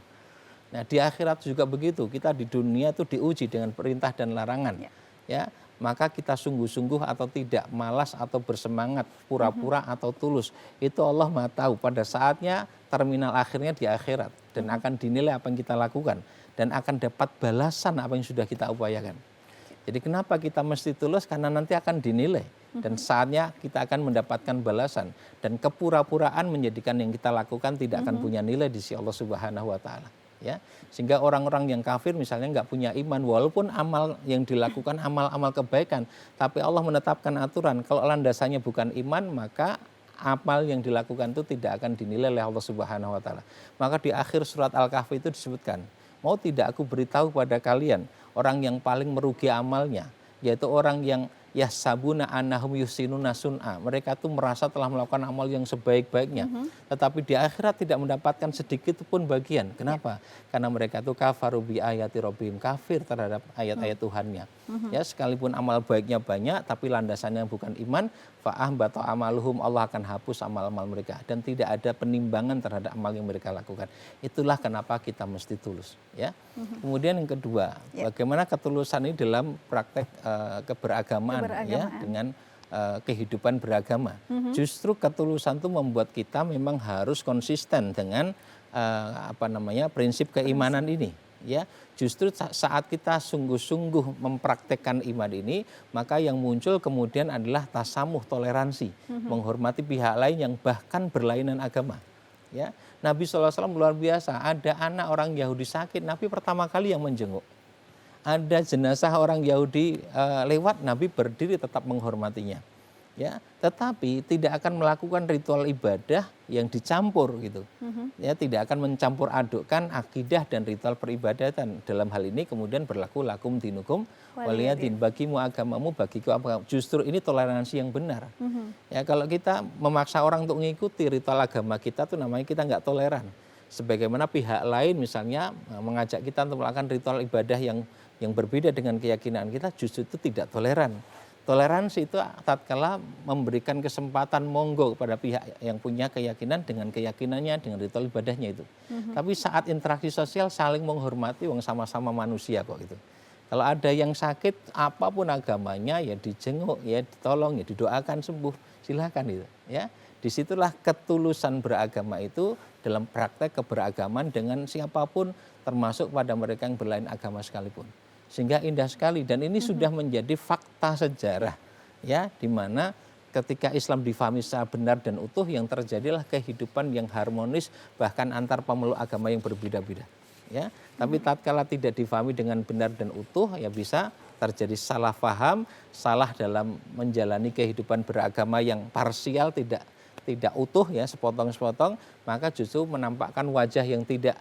Nah, di akhirat juga begitu. Kita di dunia itu diuji dengan perintah dan larangan. Ya, maka kita sungguh-sungguh atau tidak, malas atau bersemangat, pura-pura atau tulus. Itu Allah Maha tahu pada saatnya terminal akhirnya di akhirat dan akan dinilai apa yang kita lakukan dan akan dapat balasan apa yang sudah kita upayakan. Jadi kenapa kita mesti tulus? Karena nanti akan dinilai dan saatnya kita akan mendapatkan balasan dan kepura-puraan menjadikan yang kita lakukan tidak akan punya nilai di sisi Allah Subhanahu wa taala. Ya, sehingga orang-orang yang kafir misalnya nggak punya iman walaupun amal yang dilakukan amal-amal kebaikan, tapi Allah menetapkan aturan kalau landasannya bukan iman maka amal yang dilakukan itu tidak akan dinilai oleh Allah Subhanahu wa taala. Maka di akhir surat Al-Kahfi itu disebutkan, mau tidak aku beritahu pada kalian orang yang paling merugi amalnya, yaitu orang yang yahsabuna annahum yuhsinuna sun'a. Mereka tuh merasa telah melakukan amal yang sebaik-baiknya, tetapi di akhirat tidak mendapatkan sedikit pun bagian. Kenapa? Karena mereka tuh kafaru bi ayati rabbihim, kafir terhadap ayat-ayat Tuhannya. Ya, sekalipun amal baiknya banyak tapi landasannya bukan iman, fa'ahbata amaluhum, Allah akan hapus amal-amal mereka dan tidak ada penimbangan terhadap amal yang mereka lakukan. Itulah kenapa kita mesti tulus, ya. Kemudian yang kedua, bagaimana ketulusan ini dalam praktek keberagamaan. Ya, dengan kehidupan beragama. Justru ketulusan itu membuat kita memang harus konsisten dengan prinsip keimanan ini. Ya, justru saat kita sungguh-sungguh mempraktekkan iman ini, maka yang muncul kemudian adalah tasamuh, toleransi, menghormati pihak lain yang bahkan berlainan agama. Ya, Nabi SAW luar biasa. Ada anak orang Yahudi sakit, Nabi pertama kali yang menjenguk. Ada jenazah orang Yahudi lewat, Nabi berdiri tetap menghormatinya. Ya, tetapi tidak akan melakukan ritual ibadah yang dicampur gitu. Ya, tidak akan mencampur adukkan akidah dan ritual peribadatan. Dalam hal ini kemudian berlaku lakum dinukum waliyadin, bagimu agamamu, bagiku agamamu. Justru ini toleransi yang benar. Ya, kalau kita memaksa orang untuk mengikuti ritual agama kita tuh namanya kita nggak toleran. Sebagaimana pihak lain misalnya mengajak kita untuk melakukan ritual ibadah yang berbeda dengan keyakinan kita, justru itu tidak toleran. Toleransi itu tatkala memberikan kesempatan monggo kepada pihak yang punya keyakinan dengan keyakinannya, dengan ritual ibadahnya itu. Tapi saat interaksi sosial saling menghormati, wong sama-sama manusia kok gitu. Kalau ada yang sakit, apapun agamanya ya dijenguk, ya ditolong, ya didoakan sembuh, silakan itu. Ya, disitulah ketulusan beragama itu dalam praktek keberagaman dengan siapapun, termasuk pada mereka yang berlain agama sekalipun. Sehingga indah sekali dan ini sudah menjadi fakta sejarah, ya, di mana ketika Islam difahami secara benar dan utuh, yang terjadilah kehidupan yang harmonis bahkan antar pemeluk agama yang berbeda-beda. Ya, tapi tatkala tidak difahami dengan benar dan utuh, ya bisa terjadi salah paham, salah dalam menjalani kehidupan beragama yang parsial, tidak utuh ya, sepotong-sepotong, maka justru menampakkan wajah yang tidak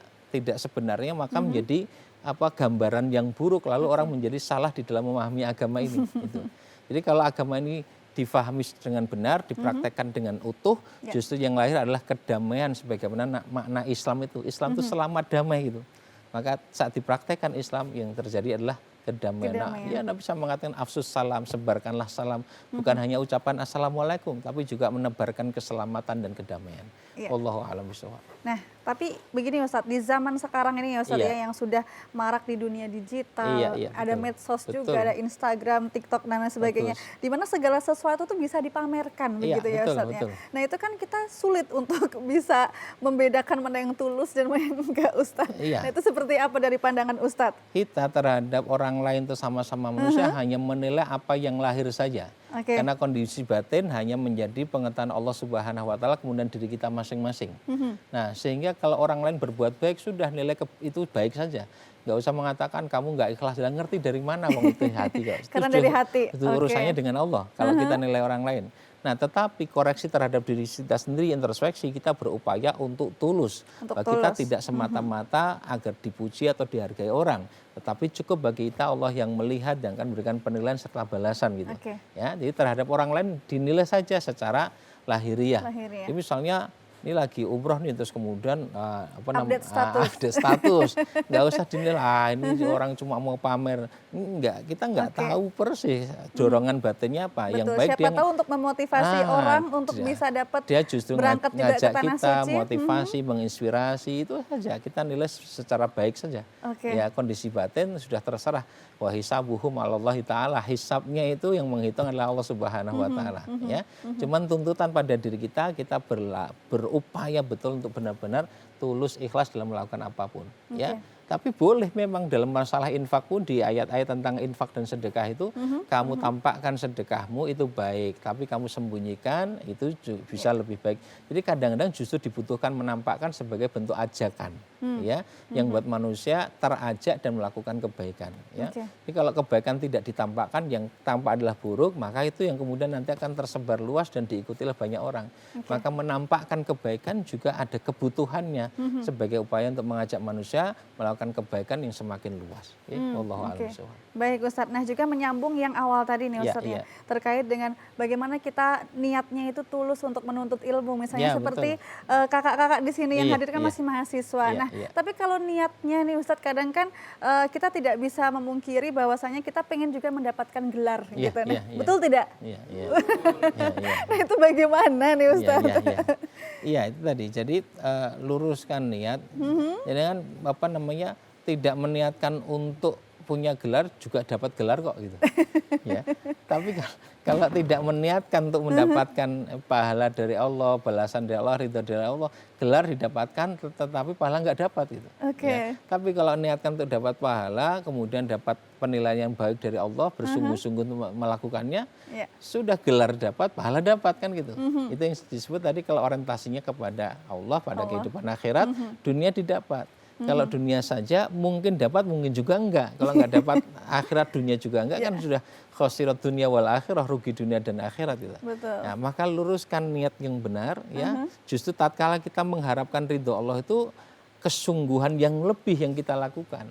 sebenarnya, maka menjadi gambaran yang buruk, lalu orang menjadi salah di dalam memahami agama ini. Gitu. Jadi kalau agama ini difahami dengan benar, dipraktekkan dengan utuh, justru yang lahir adalah kedamaian sebagaimana makna Islam itu. Islam itu selamat damai gitu. Maka saat dipraktekkan Islam, yang terjadi adalah kedamaian. Nah, ya Nabi bisa mengatakan afsus salam, sebarkanlah salam, bukan hanya ucapan assalamualaikum, tapi juga menebarkan keselamatan dan kedamaian. Wallahu a'lam bishawab. Nah, tapi begini Ustadz, di zaman sekarang ini ya Ustadz ya, yang sudah marak di dunia digital, ada medsos juga, ada Instagram, TikTok dan lain sebagainya, di mana segala sesuatu tuh bisa dipamerkan begitu ya Ustadz ya. Nah, itu kan kita sulit untuk bisa membedakan mana yang tulus dan mana yang enggak Ustadz. Nah, itu seperti apa dari pandangan Ustadz? Kita terhadap orang lain itu sama-sama manusia hanya menilai apa yang lahir saja. Karena kondisi batin hanya menjadi pengetahuan Allah Subhanahu wa taala, kemudian diri kita masing-masing. Nah, sehingga kalau orang lain berbuat baik, sudah nilai itu baik saja. Nggak usah mengatakan kamu nggak ikhlas, dan ngerti dari mana wong itu hati kok. Karena dari hati. Itu urusannya dengan Allah kalau kita nilai orang lain. Nah, tetapi koreksi terhadap diri kita sendiri, introspeksi, kita berupaya untuk tulus. Kita tidak semata-mata agar dipuji atau dihargai orang, tetapi cukup bagi kita Allah yang melihat dan akan memberikan penilaian serta balasan gitu. Ya, jadi terhadap orang lain dinilai saja secara lahiriah. Jadi misalnya ini lagi umroh nih, terus kemudian update status, nggak usah dinilai, ini orang cuma mau pamer, enggak, kita nggak tahu persis dorongan batinnya apa. Betul, yang baik siapa tahu untuk memotivasi orang untuk bisa dapat dia justru berangkat juga ngajak ke tanah kita suci. motivasi, menginspirasi, itu saja kita nilai secara baik saja. Ya, kondisi batin sudah terserah. Wa hisabuhum 'alallahi ta'ala, hisabnya itu yang menghitung adalah Allah Subhanahu wa taala ya. Cuman tuntutan pada diri kita berupaya betul untuk benar-benar tulus ikhlas dalam melakukan apapun ya. Tapi boleh memang dalam masalah infak pun, di ayat-ayat tentang infak dan sedekah itu, kamu tampakkan sedekahmu itu baik, tapi kamu sembunyikan itu bisa lebih baik. Jadi kadang-kadang justru dibutuhkan menampakkan sebagai bentuk ajakan, ya, yang buat manusia terajak dan melakukan kebaikan. Ya. Jadi kalau kebaikan tidak ditampakkan, yang tampak adalah buruk, maka itu yang kemudian nanti akan tersebar luas dan diikuti oleh banyak orang. Maka menampakkan kebaikan juga ada kebutuhannya sebagai upaya untuk mengajak manusia melakukan kebaikan yang semakin luas. Wallahu a'lam bishawab. Baik Ustadz, nah juga menyambung yang awal tadi nih Ustadz ya, terkait dengan bagaimana kita niatnya itu tulus untuk menuntut ilmu, misalnya seperti kakak-kakak di sini yang hadir kan masih mahasiswa. Nah, tapi kalau niatnya nih Ustadz, kadang kan kita tidak bisa memungkiri bahwasanya kita pengen juga mendapatkan gelar gitu. Nah, betul tidak? Nah, itu bagaimana nih Ustadz? Iya, itu tadi. Jadi luruskan niat. Jadi kan tidak meniatkan untuk punya gelar juga dapat gelar kok gitu. Ya. Tapi kalau tidak meniatkan untuk mendapatkan pahala dari Allah, balasan dari Allah, ridha dari Allah, gelar didapatkan tetapi pahala nggak dapat gitu. Ya. Tapi kalau niatkan untuk dapat pahala, kemudian dapat penilaian yang baik dari Allah, bersungguh-sungguh untuk melakukannya, sudah gelar dapat, pahala dapat kan gitu. Itu yang disebut tadi, kalau orientasinya kepada Allah, pada kehidupan akhirat, dunia didapat. Kalau dunia saja mungkin dapat, mungkin juga enggak. Kalau enggak dapat akhirat, dunia juga enggak, kan sudah khosirat dunia wal akhirah, rugi dunia dan akhirat gitu. Nah, maka luruskan niat yang benar ya. Justru tatkala kita mengharapkan ridho Allah itu kesungguhan yang lebih yang kita lakukan.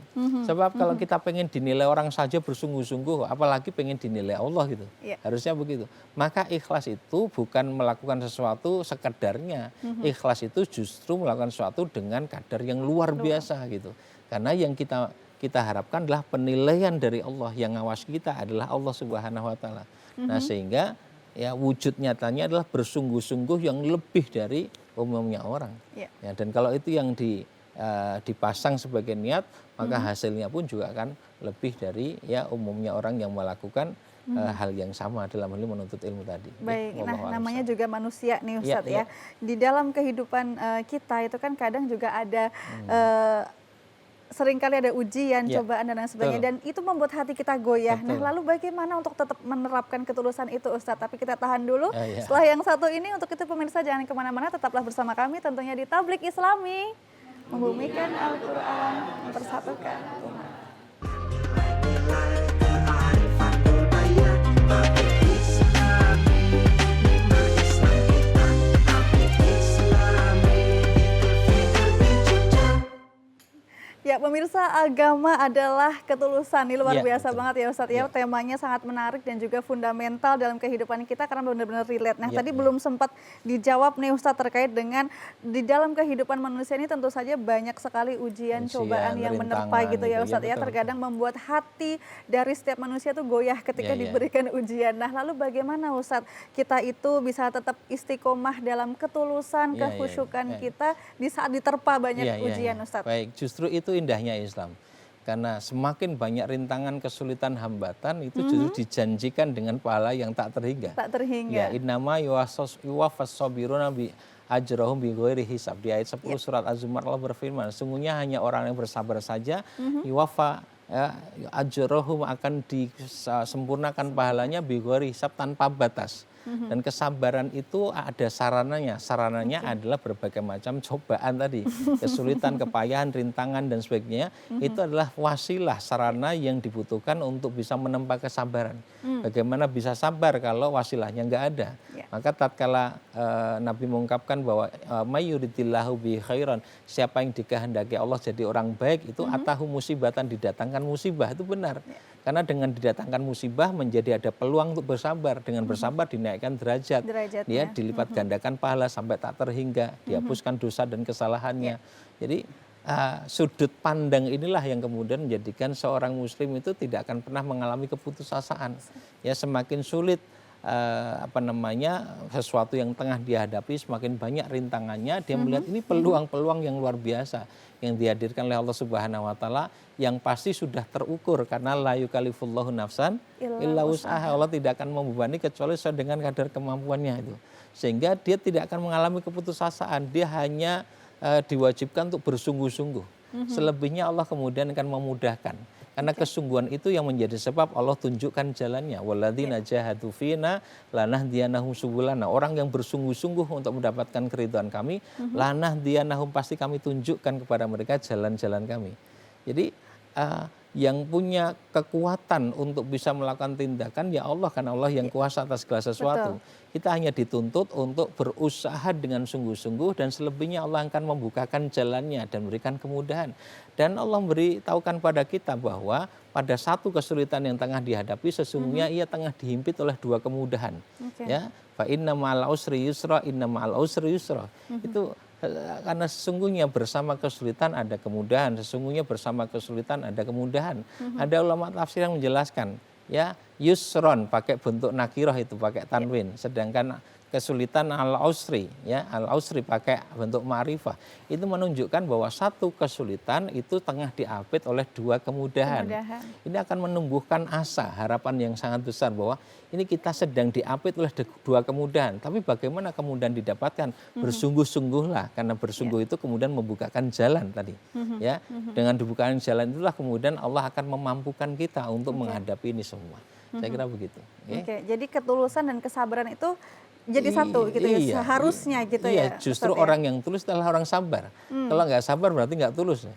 Sebab kalau kita pengen dinilai orang saja bersungguh-sungguh, apalagi pengen dinilai Allah gitu. Harusnya begitu. Maka ikhlas itu bukan melakukan sesuatu sekedarnya. Ikhlas itu justru melakukan sesuatu dengan kadar yang luar biasa gitu. Karena yang kita harapkan adalah penilaian dari Allah, yang ngawasi kita adalah Allah Subhanahu wa taala. Nah, sehingga ya wujud nyatanya adalah bersungguh-sungguh yang lebih dari umumnya orang. Ya, dan kalau itu yang dipasang sebagai niat, maka hasilnya pun juga akan lebih dari ya umumnya orang yang melakukan hal yang sama dalam hal ini menuntut ilmu tadi. Baik, nah namanya juga manusia nih Ustadz ya. Di dalam kehidupan kita itu kan kadang juga ada seringkali ada ujian, Ya, cobaan dan lain sebagainya, dan itu membuat hati kita goyah. Nah, lalu bagaimana untuk tetap menerapkan ketulusan itu, Ustadz? Tapi kita tahan dulu. Setelah yang satu ini, untuk itu pemirsa jangan kemana-mana, tetaplah bersama kami tentunya di Tablik Islami, membumikan Al-Quran, mempersatukan umat. Ya, pemirsa, agama adalah ketulusan. Ini luar biasa banget ya Ustadz ya. Temanya sangat menarik dan juga fundamental dalam kehidupan kita karena benar-benar relate. Nah, tadi belum sempat dijawab nih Ustadz terkait dengan di dalam kehidupan manusia ini tentu saja banyak sekali ujian, cobaan yang menerpa gitu ya Ustadz ya. Terkadang membuat hati dari setiap manusia tuh goyah ketika diberikan ujian. Nah, lalu bagaimana Ustadz kita itu bisa tetap istiqomah dalam ketulusan, kekhusyukan kita di saat diterpa banyak ujian Ustadz? Baik, justru itu indahnya Islam. Karena semakin banyak rintangan, kesulitan, hambatan itu justru dijanjikan dengan pahala yang tak terhingga. Tak terhingga. Ya, innama yuwaffas sabiruna bi ajrahum bi ghairi hisab. Di ayat 10 surat Az-Zumar Allah berfirman, sungguhnya hanya orang yang bersabar saja yuwaffa ajrahum akan disempurnakan pahalanya bi ghairi hisab, tanpa batas. Dan kesabaran itu ada sarananya. Sarananya adalah berbagai macam cobaan tadi. Kesulitan, kepayahan, rintangan, dan sebagainya. Itu adalah wasilah, sarana yang dibutuhkan untuk bisa menempa kesabaran. Bagaimana bisa sabar kalau wasilahnya nggak ada. Maka tatkala Nabi mengungkapkan bahwa mayyuridillahu bi khairan, siapa yang dikehendaki Allah jadi orang baik, itu atahu musibatan, didatangkan musibah. Itu benar. Karena dengan didatangkan musibah menjadi ada peluang untuk bersabar. Dengan bersabar dinaikkan derajat. Dia dilipat gandakan pahala sampai tak terhingga. Dihapuskan dosa dan kesalahannya. Jadi sudut pandang inilah yang kemudian menjadikan seorang muslim itu tidak akan pernah mengalami keputusasaan. Ya, semakin sulit sesuatu yang tengah dihadapi, semakin banyak rintangannya, dia melihat ini peluang-peluang yang luar biasa yang dihadirkan oleh Allah Subhanahu wa taala, yang pasti sudah terukur karena la yukallifullahu nafsan illa wus'aha. Allah tidak akan membebani kecuali sesuai dengan kadar kemampuannya itu. Sehingga dia tidak akan mengalami keputusasaan, dia hanya diwajibkan untuk bersungguh-sungguh. Selebihnya Allah kemudian akan memudahkan. Karena kesungguhan itu yang menjadi sebab Allah tunjukkan jalannya. Walladzina jahadu fina lanahdiyanahum subulana. Orang yang bersungguh-sungguh untuk mendapatkan keridhaan kami, lanahdiyanahum, pasti kami tunjukkan kepada mereka jalan-jalan kami. Jadi yang punya kekuatan untuk bisa melakukan tindakan ya Allah, karena Allah yang kuasa atas segala sesuatu. Kita hanya dituntut untuk berusaha dengan sungguh-sungguh, dan selebihnya Allah akan membukakan jalannya dan memberikan kemudahan. Dan Allah memberitahukan pada kita bahwa pada satu kesulitan yang tengah dihadapi, sesungguhnya ia tengah dihimpit oleh dua kemudahan. Ya, fa inna ma'al usri yusra, inna ma'al usri yusra. Itu karena sesungguhnya bersama kesulitan ada kemudahan, sesungguhnya bersama kesulitan ada kemudahan. Ada ulama tafsir yang menjelaskan, ya, yusron pakai bentuk nakirah itu pakai tanwin, sedangkan kesulitan al-usri, ya, al-usri pakai bentuk ma'rifah. Itu menunjukkan bahwa satu kesulitan itu tengah diapit oleh dua kemudahan. Ini akan menumbuhkan asa, harapan yang sangat besar bahwa ini kita sedang diapit oleh dua kemudahan. Tapi bagaimana kemudahan didapatkan? Bersungguh-sungguhlah, karena bersungguh itu kemudian membukakan jalan tadi. Ya, dengan dibukakan jalan itulah kemudian Allah akan memampukan kita untuk menghadapi ini semua. Saya kira begitu. Jadi ketulusan dan kesabaran itu jadi satu gitu ya, seharusnya gitu ya. Justru orang yang tulus adalah orang sabar. Kalau nggak sabar berarti nggak tulus.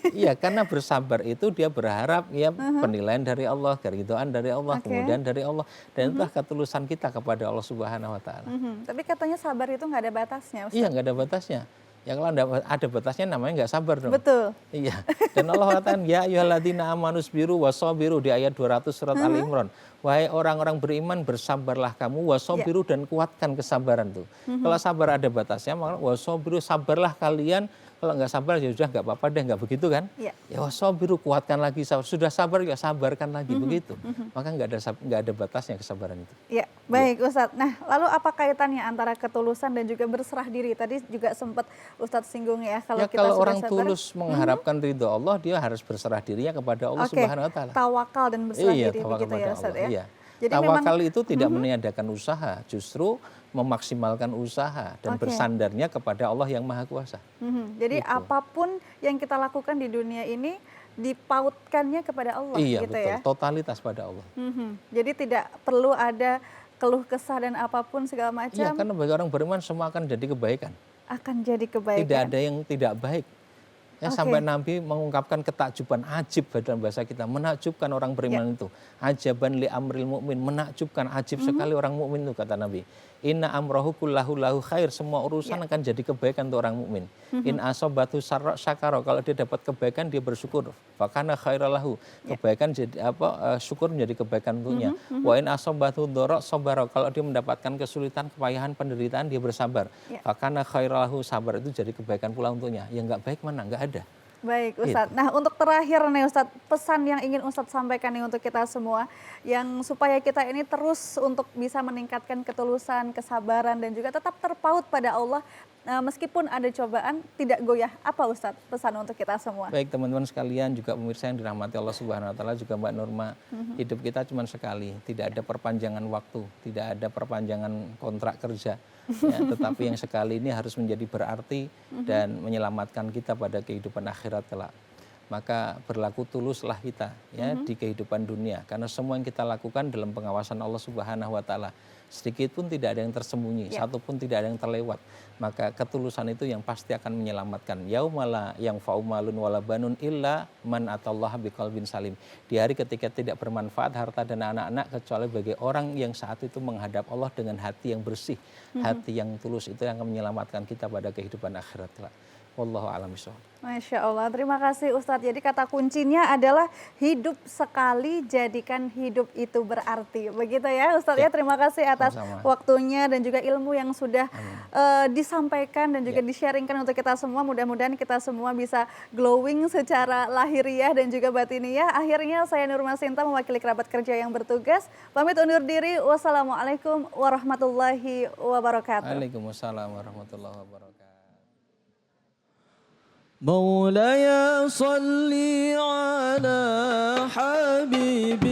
Iya, karena bersabar itu dia berharap ya penilaian dari Allah, keridhaan dari Allah, kemudian dari Allah. Dan itulah ketulusan kita kepada Allah Subhanahu wa taala. Tapi katanya sabar itu nggak ada batasnya, Ustaz. Iya, nggak ada batasnya. Ya kalau ada batasnya namanya nggak sabar dong. Betul. Iya. Dan Allah katakan ya ayyuhalladzina amanus biru wasabiru di ayat 200 surat Al-Imran. Wahai orang-orang beriman, bersabarlah kamu, wasabiru, dan kuatkan kesabaran tuh. Kalau sabar ada batasnya, maka wasabiru, sabarlah kalian. Kalau nggak sabar ya sudah nggak apa-apa deh, nggak begitu kan? Ya wasabiru, kuatkan lagi. Sudah sabar ya sabarkan lagi, begitu. Maka nggak ada batasnya kesabaran itu. Ya, baik Ustadz. Nah, lalu apa kaitannya antara ketulusan dan juga berserah diri? Tadi juga sempat Ustadz singgung ya, kalau kita kalau sudah orang sabar, tulus mengharapkan ridho Allah, dia harus berserah dirinya kepada Allah Subhanahu wa taala. Tawakal dan berserah diri tawakal begitu ya Ustadz ya. Iya. Jadi tawakal itu tidak meniadakan usaha, justru memaksimalkan usaha dan bersandarnya kepada Allah yang Maha Kuasa. Jadi Gitu. apapun yang kita lakukan di dunia ini dipautkannya kepada Allah, Iya, gitu betul. ya. Totalitas pada Allah. Jadi tidak perlu ada keluh kesah dan apapun segala macam. Iya, karena bagi orang beriman semua akan jadi kebaikan. Akan jadi kebaikan. Tidak ada yang tidak baik. Ya, sampai Nabi mengungkapkan ketakjuban, ajib dalam bahasa kita, menakjubkan orang beriman itu. Ajaban li amril mukmin, menakjubkan, ajib sekali orang mukmin itu, kata Nabi. Inna amrohu kullahu lahu khair, semua urusan akan jadi kebaikan untuk orang mukmin. In asobatu syakaro, kalau dia dapat kebaikan dia bersyukur. Fakana khairalahu, kebaikan jadi syukur menjadi kebaikan untuknya. Wa in asobatu dorok sobaro, kalau dia mendapatkan kesulitan, kepayahan, penderitaan dia bersabar. Fakana khairalahu, sabar itu jadi kebaikan pula untuknya. Yang enggak baik mana? Enggak ada. Baik Ustadz, nah untuk terakhir nih Ustadz, pesan yang ingin Ustadz sampaikan nih untuk kita semua, yang supaya kita ini terus untuk bisa meningkatkan ketulusan, kesabaran dan juga tetap terpaut pada Allah, meskipun ada cobaan tidak goyah, apa Ustadz pesan untuk kita semua? Baik teman-teman sekalian, juga pemirsa yang dirahmati Allah Subhanahu Wa Taala, juga Mbak Nurma, hidup kita cuma sekali, tidak ada perpanjangan waktu, tidak ada perpanjangan kontrak kerja. Ya, tetapi yang sekali ini harus menjadi berarti dan menyelamatkan kita pada kehidupan akhirat kelak. Maka berlaku tuluslah kita ya di kehidupan dunia, karena semua yang kita lakukan dalam pengawasan Allah Subhanahu Wa Taala. Sedikit pun tidak ada yang tersembunyi, satu pun tidak ada yang terlewat. Maka ketulusan itu yang pasti akan menyelamatkan. Yaumala yang faumalun wala banun illa man atallaha biqalbin salim. Di hari ketika tidak bermanfaat harta dan anak-anak kecuali bagi orang yang saat itu menghadap Allah dengan hati yang bersih, hati yang tulus, itu yang akan menyelamatkan kita pada kehidupan akhirat kelak. Wallahu a'lam bishawab. Masya Allah, terima kasih Ustadz. Jadi kata kuncinya adalah hidup sekali, jadikan hidup itu berarti. Begitu ya Ustadz ya, terima kasih atas waktunya dan juga ilmu yang sudah disampaikan dan juga di-sharingkan untuk kita semua. Mudah-mudahan kita semua bisa glowing secara lahiriah dan juga batiniah. Akhirnya saya Nurma Sinta mewakili kerabat kerja yang bertugas. Pamit undur diri. Wassalamualaikum warahmatullahi wabarakatuh. Waalaikumsalam warahmatullahi wabarakatuh. مولاي صل على حبيبي